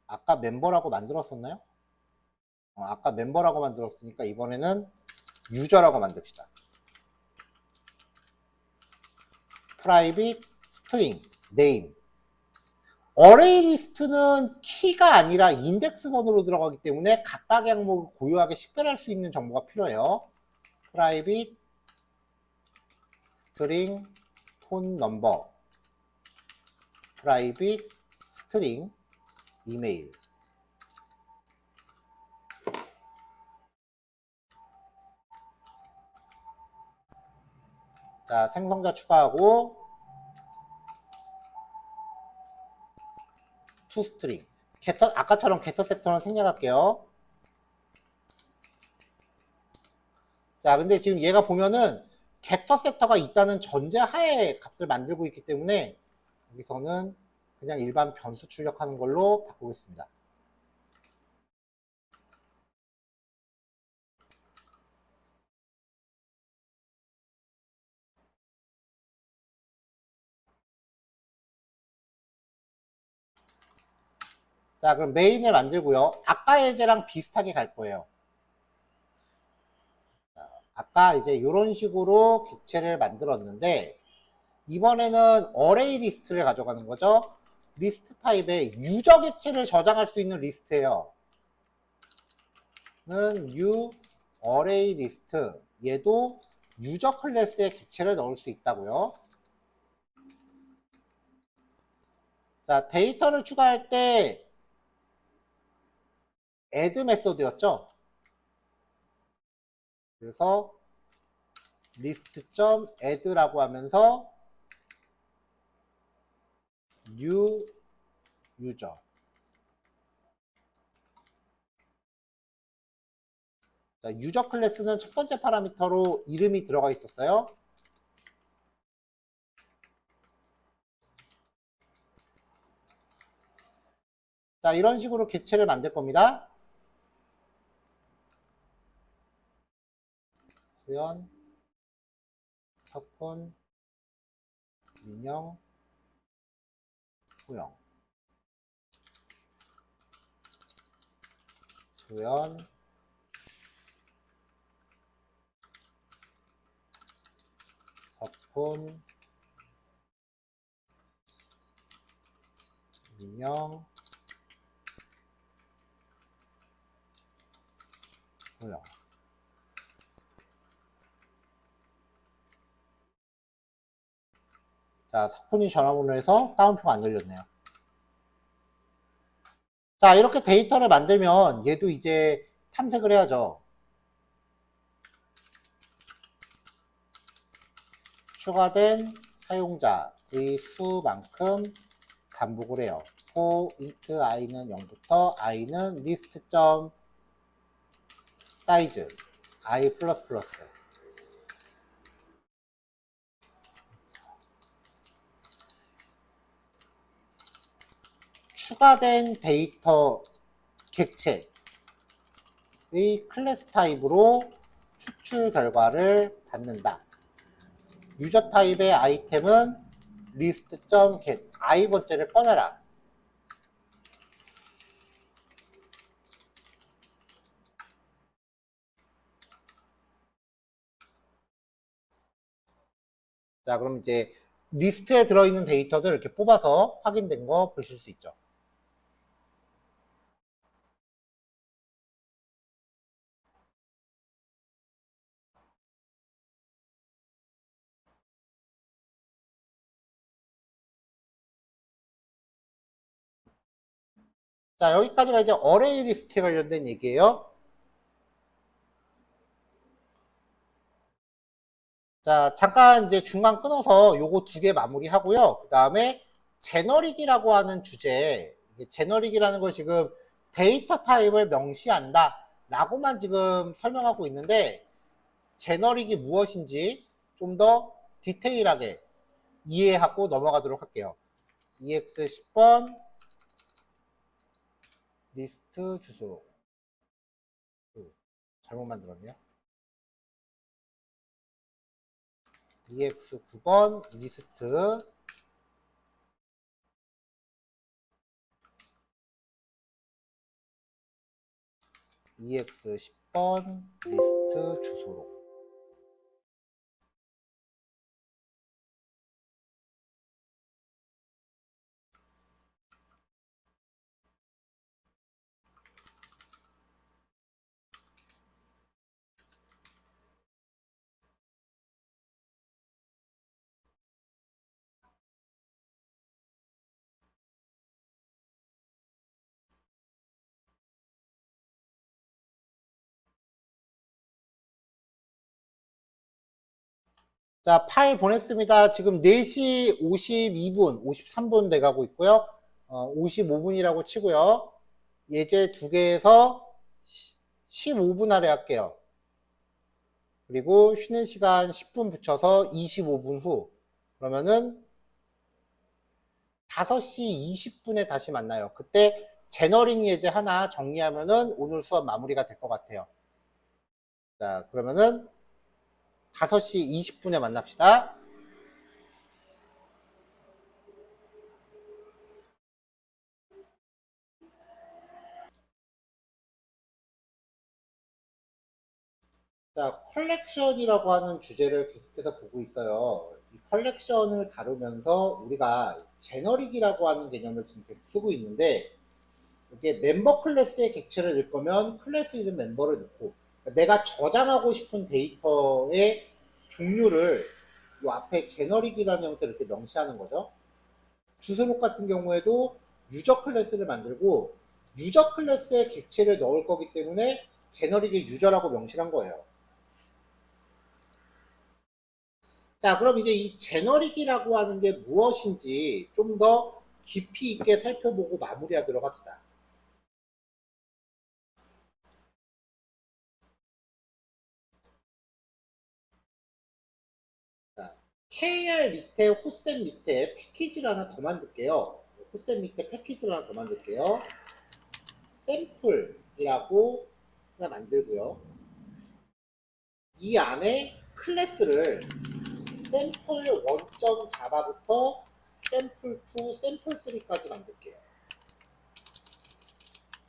아까 멤버라고 만들었었나요? 아까 멤버라고 만들었으니까 이번에는 유저라고 만듭시다. private string name. 어레이 리스트는 키가 아니라 인덱스 번호로 들어가기 때문에 각각의 항목을 고유하게 식별할 수 있는 정보가 필요해요. private string phone number, private string email. 자, 생성자 추가하고 toString. getter, 아까처럼 getter 섹터는 생략할게요. 자, 근데 지금 얘가 보면은 getter 섹터가 있다는 전제 하에 값을 만들고 있기 때문에 여기서는 그냥 일반 변수 출력하는 걸로 바꾸겠습니다. 자, 그럼 메인을 만들고요. 아까 예제랑 비슷하게 갈 거예요. 자, 아까 이제 이런 식으로 객체를 만들었는데 이번에는 어레이 리스트를 가져가는 거죠. 리스트 타입의 유저 객체를 저장할 수 있는 리스트예요. 는 new array list. 얘도 유저 클래스에 객체를 넣을 수 있다고요. 자, 데이터를 추가할 때 add 메소드였죠. 그래서 list.add라고 하면서 new user. 자, 유저 클래스는 첫 번째 파라미터로 이름이 들어가 있었어요. 자, 이런 식으로 객체를 만들 겁니다. 수연, 석훈, 민영, 후영. 수연, 석훈, 민영, 후영. 자, 석훈이 전화번호에서 따옴표가 안 열렸네요. 자, 이렇게 데이터를 만들면 얘도 이제 탐색을 해야죠. 추가된 사용자의 수만큼 반복을 해요. for int i는 0부터 i는 list.size i++. 추가된 데이터 객체의 클래스 타입으로 추출 결과를 받는다. 유저 타입의 아이템은 list.get i 번째를 꺼내라. 자, 그럼 이제 리스트에 들어있는 데이터들 이렇게 뽑아서 확인된 거 보실 수 있죠. 자, 여기까지가 이제 어레이 리스트에 관련된 얘기예요. 자, 잠깐 이제 중간 끊어서 요거 두 개 마무리 하고요. 그 다음에 제너릭이라고 하는 주제, 제너릭이라는 걸 지금 데이터 타입을 명시한다 라고만 지금 설명하고 있는데, 제너릭이 무엇인지 좀 더 디테일하게 이해하고 넘어가도록 할게요. EX 10번 리스트 주소로. 잘못 만들었네요. EX 9번 리스트 EX 10번 리스트 주소로. 자, 파일 보냈습니다. 지금 4시 52분, 53분 돼가고 있고요. 55분이라고 치고요. 예제 2개에서 15분 할애 할게요. 그리고 쉬는 시간 10분 붙여서 25분 후. 그러면은 5시 20분에 다시 만나요. 그때 제너링 예제 하나 정리하면은 오늘 수업 마무리가 될 것 같아요. 자, 그러면은 5시 20분에 만납시다. 자, 컬렉션이라고 하는 주제를 계속해서 보고 있어요. 이 컬렉션을 다루면서 우리가 제너릭이라고 하는 개념을 지금 계속 쓰고 있는데, 이게 멤버 클래스의 객체를 넣을 거면 클래스 이름 멤버를 넣고, 내가 저장하고 싶은 데이터의 종류를 이 앞에 제너릭이라는 형태로 이렇게 명시하는 거죠. 주소록 같은 경우에도 유저 클래스를 만들고 유저 클래스의 객체를 넣을 거기 때문에 제너릭의 유저라고 명시한 거예요. 자, 그럼 이제 이 제너릭이라고 하는 게 무엇인지 좀 더 깊이 있게 살펴보고 마무리하도록 합시다. 자, KR 밑에 호셈 밑에 패키지를 하나 더 만들게요. 호셈 밑에 패키지를 하나 더 만들게요. 샘플이라고 하나 만들고요. 이 안에 클래스를 샘플 1.자바부터 샘플 2, 샘플 3까지 만들게요.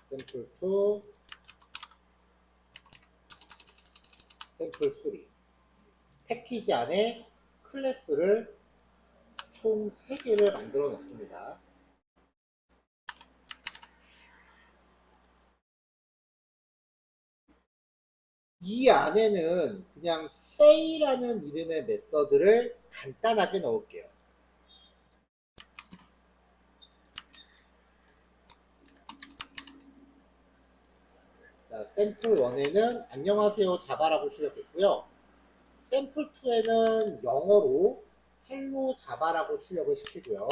샘플 2, 샘플 3. 패키지 안에 클래스를 총 3개를 만들어 놓습니다. 이 안에는 그냥 say라는 이름의 메서드를 간단하게 넣을게요. 자, 샘플 1에는 안녕하세요 자바라고 출력했고요. 샘플 2에는 영어로 헬로 자바라고 출력을 시키고요.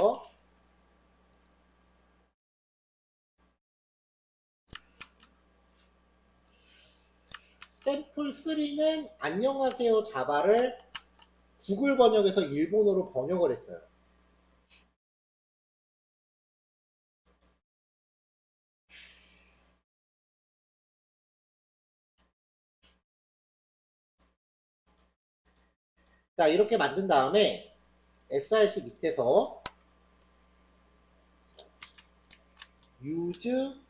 샘플 3는 안녕하세요 자바를 구글 번역에서 일본어로 번역을 했어요. 자, 이렇게 만든 다음에 src 밑에서 use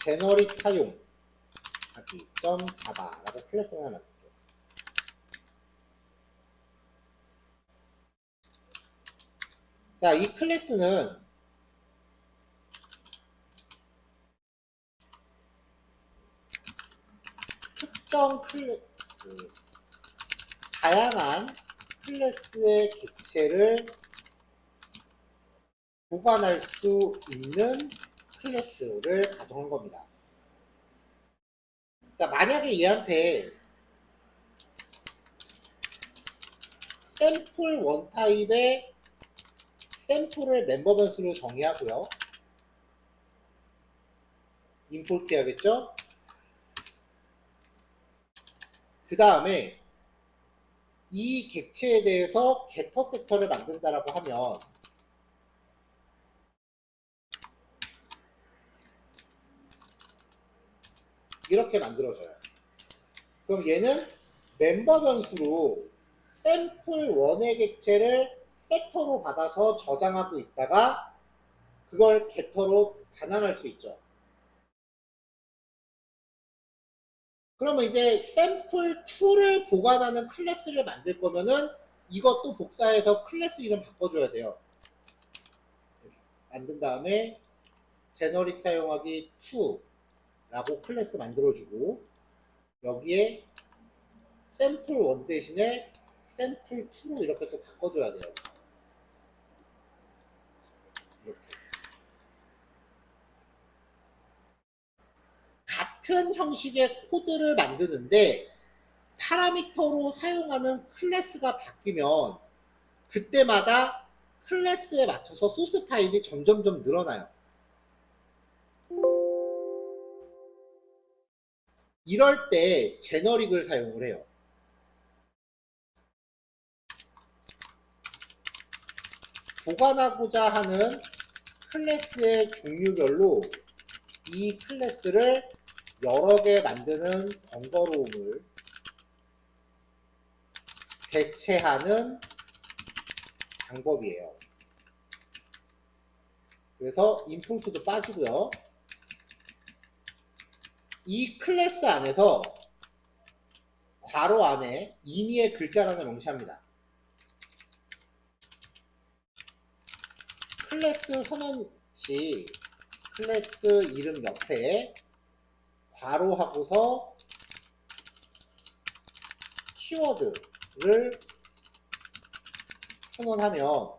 제너릭 사용하기 .java라고 클래스를 하나 만들게요. 자, 이 클래스는 특정 다양한 클래스의 객체를 보관할 수 있는 클래스를 가정한 겁니다. 자, 만약에 얘한테 샘플 1 타입의 샘플을 멤버 변수로 정의하고요. 임포트 해야겠죠? 그 다음에 이 객체에 대해서 getter 섹터를 만든다라고 하면 이렇게 만들어져요. 그럼 얘는 멤버 변수로 샘플 1의 객체를 섹터로 받아서 저장하고 있다가 그걸 getter로 반환할 수 있죠. 그러면 이제 샘플 2를 보관하는 클래스를 만들 거면은 이것도 복사해서 클래스 이름 바꿔줘야 돼요. 만든 다음에 제너릭 사용하기 2라고 클래스 만들어주고 여기에 샘플 1 대신에 샘플 2로 이렇게 또 바꿔줘야 돼요. 이렇게. 같은 형식의 코드를 만드는데 파라미터로 사용하는 클래스가 바뀌면 그때마다 클래스에 맞춰서 소스 파일이 점점점 늘어나요. 이럴 때 제너릭을 사용을 해요. 보관하고자 하는 클래스의 종류별로 이 클래스를 여러 개 만드는 번거로움을 대체하는 방법이에요. 그래서 임포트도 빠지고요. 이 클래스 안에서 괄호 안에 임의의 글자란을 명시합니다. 클래스 선언 시 클래스 이름 옆에 괄호하고서 키워드를 선언하면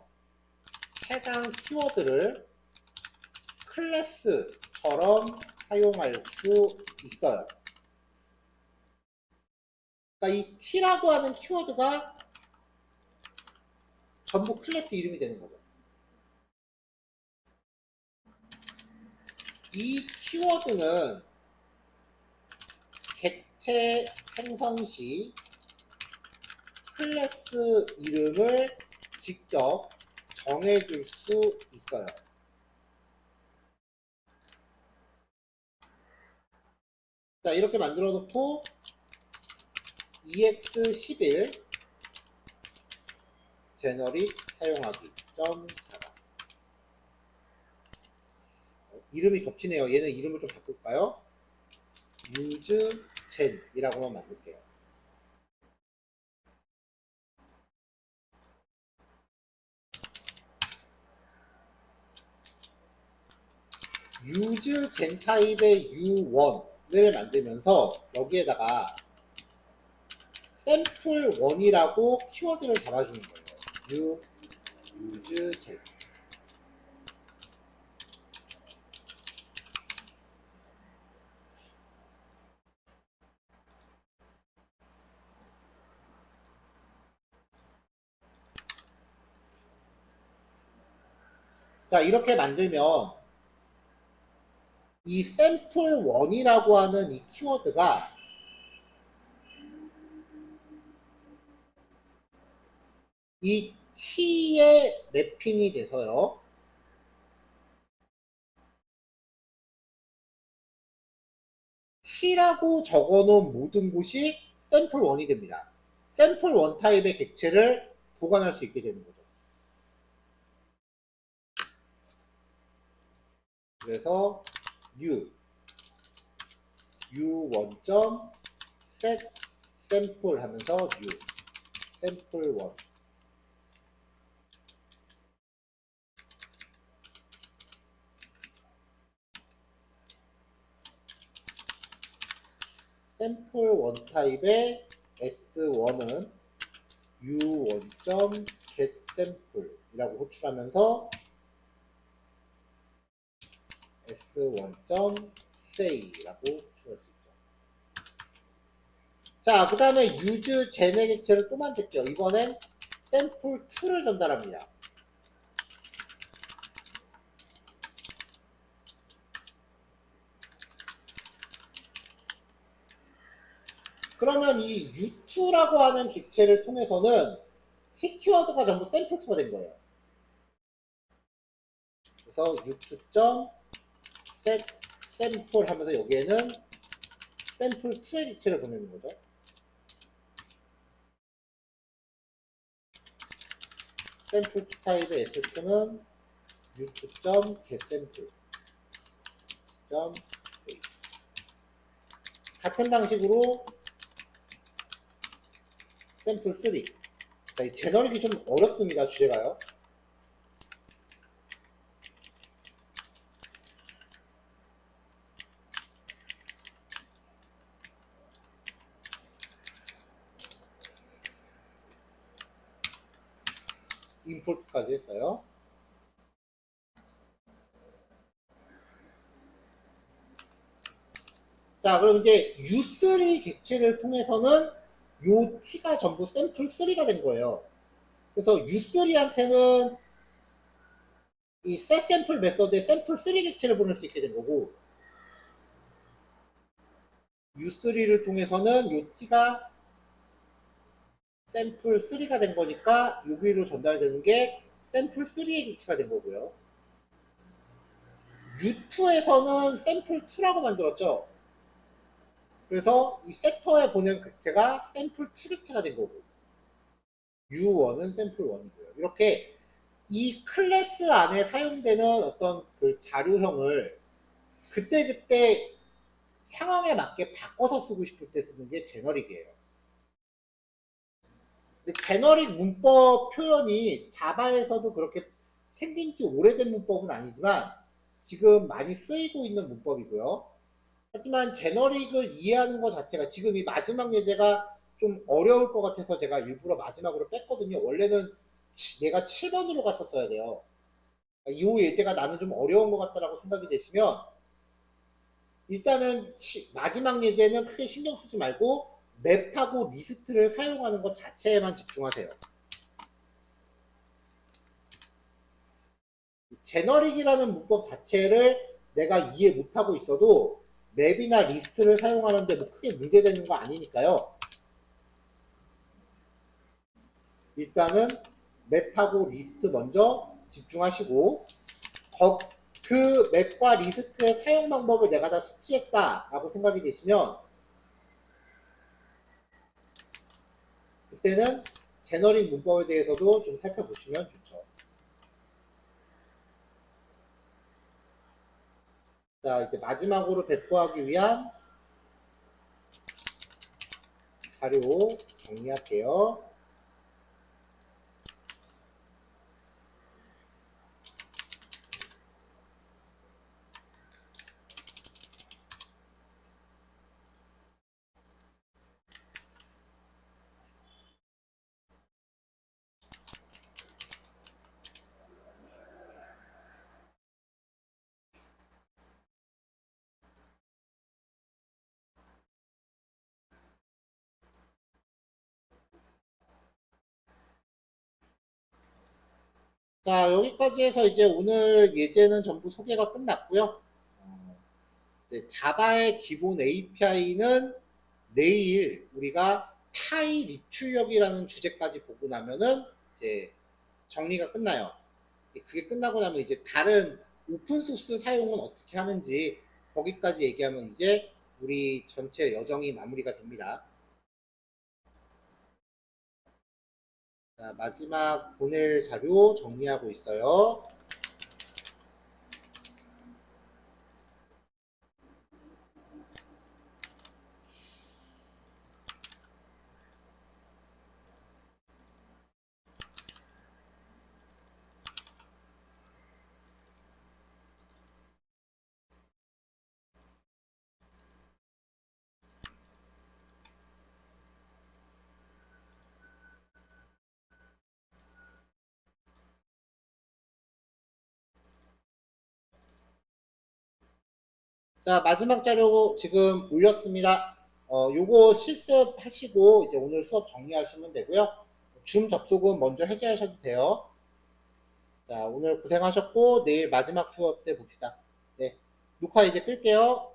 해당 키워드를 클래스처럼 사용할 수 있어요. 그러니까 이 t라고 하는 키워드가 전부 클래스 이름이 되는 거죠. 이 키워드는 객체 생성 시 클래스 이름을 직접 정해줄 수 있어요. 자, 이렇게 만들어 놓고 ex11 제너릭 사용하기 .java 이름이 겹치네요. 얘는 이름을 좀 바꿀까요? usegen 이라고만 만들게요. usegen 타입의 u1을 만들면서 여기에다가 샘플 1이라고 키워드를 잡아주는 거예요. usegen. 자, 이렇게 만들면 이 샘플 1이라고 하는 이 키워드가 이 t에 랩핑이 돼서요. t라고 적어놓은 모든 곳이 샘플 1이 됩니다. 샘플 1 타입의 객체를 보관할 수 있게 되는 거죠. 그래서 u1.set sample 하면서 sample 1 샘플 1 타입의 s1은 u1.getSample 이라고 호출하면서 s1.say라고 호출할 수 있죠. 자, 그 다음에 usegen의 객체를 또 만들게요. 이번엔 샘플 2를 전달합니다. 그러면 이 U2라고 하는 객체를 통해서는 T 키워드가 전부 샘플2가 된 거예요. 그래서 U2.set 샘플 하면서 여기에는 샘플2의 객체를 보내는 거죠. 샘플2 타입의 S2는 U2.getSample 같은 방식으로 샘플 3. 이 제너릭이 좀 어렵습니다, 주제가요. 임포트까지 했어요. 자, 그럼 이제 U3 객체를 통해서는 요 T가 전부 샘플 3가 된 거예요. 그래서 U3한테는 이 setSample 메서드에 샘플 3 객체를 보낼 수 있게 된 거고, U3를 통해서는 요 T가 샘플 3가 된 거니까 여기로 전달되는 게 샘플 3의 객체가 된 거고요. U2에서는 샘플 2라고 만들었죠. 그래서 이 섹터에 보낸 객체가 샘플 2 객체가 된 거고, U1은 샘플 1이고요. 이렇게 이 클래스 안에 사용되는 어떤 그 자료형을 그때그때 상황에 맞게 바꿔서 쓰고 싶을 때 쓰는 게 제너릭이에요. 근데 제너릭 문법 표현이 자바에서도 그렇게 생긴 지 오래된 문법은 아니지만 지금 많이 쓰이고 있는 문법이고요. 하지만 제너릭을 이해하는 것 자체가 지금 이 마지막 예제가 좀 어려울 것 같아서 제가 일부러 마지막으로 뺐거든요. 원래는 얘가 7번으로 갔었어야 돼요. 이 예제가 나는 좀 어려운 것 같다라고 생각이 되시면 일단은 마지막 예제는 크게 신경 쓰지 말고 맵하고 리스트를 사용하는 것 자체에만 집중하세요. 제너릭이라는 문법 자체를 내가 이해 못하고 있어도 맵이나 리스트를 사용하는데 뭐 크게 문제되는 거 아니니까요. 일단은 맵하고 리스트 먼저 집중하시고 그 맵과 리스트의 사용 방법을 내가 다 숙지했다 라고 생각이 되시면 그때는 제너릭 문법에 대해서도 좀 살펴보시면 좋죠. 자, 이제 마지막으로 배포하기 위한 자료 정리할게요. 자, 여기까지 해서 이제 오늘 예제는 전부 소개가 끝났고요. 이제 자바의 기본 API는 내일 우리가 파이 리출력이라는 주제까지 보고 나면은 이제 정리가 끝나요. 그게 끝나고 나면 이제 다른 오픈소스 사용은 어떻게 하는지 거기까지 얘기하면 이제 우리 전체 여정이 마무리가 됩니다. 자, 마지막 보낼 자료 정리하고 있어요. 자, 마지막 자료 지금 올렸습니다. 요거 실습하시고 이제 오늘 수업 정리하시면 되고요. 줌 접속은 먼저 해제하셔도 돼요. 자, 오늘 고생하셨고 내일 마지막 수업 때 봅시다. 네, 녹화 이제 끌게요.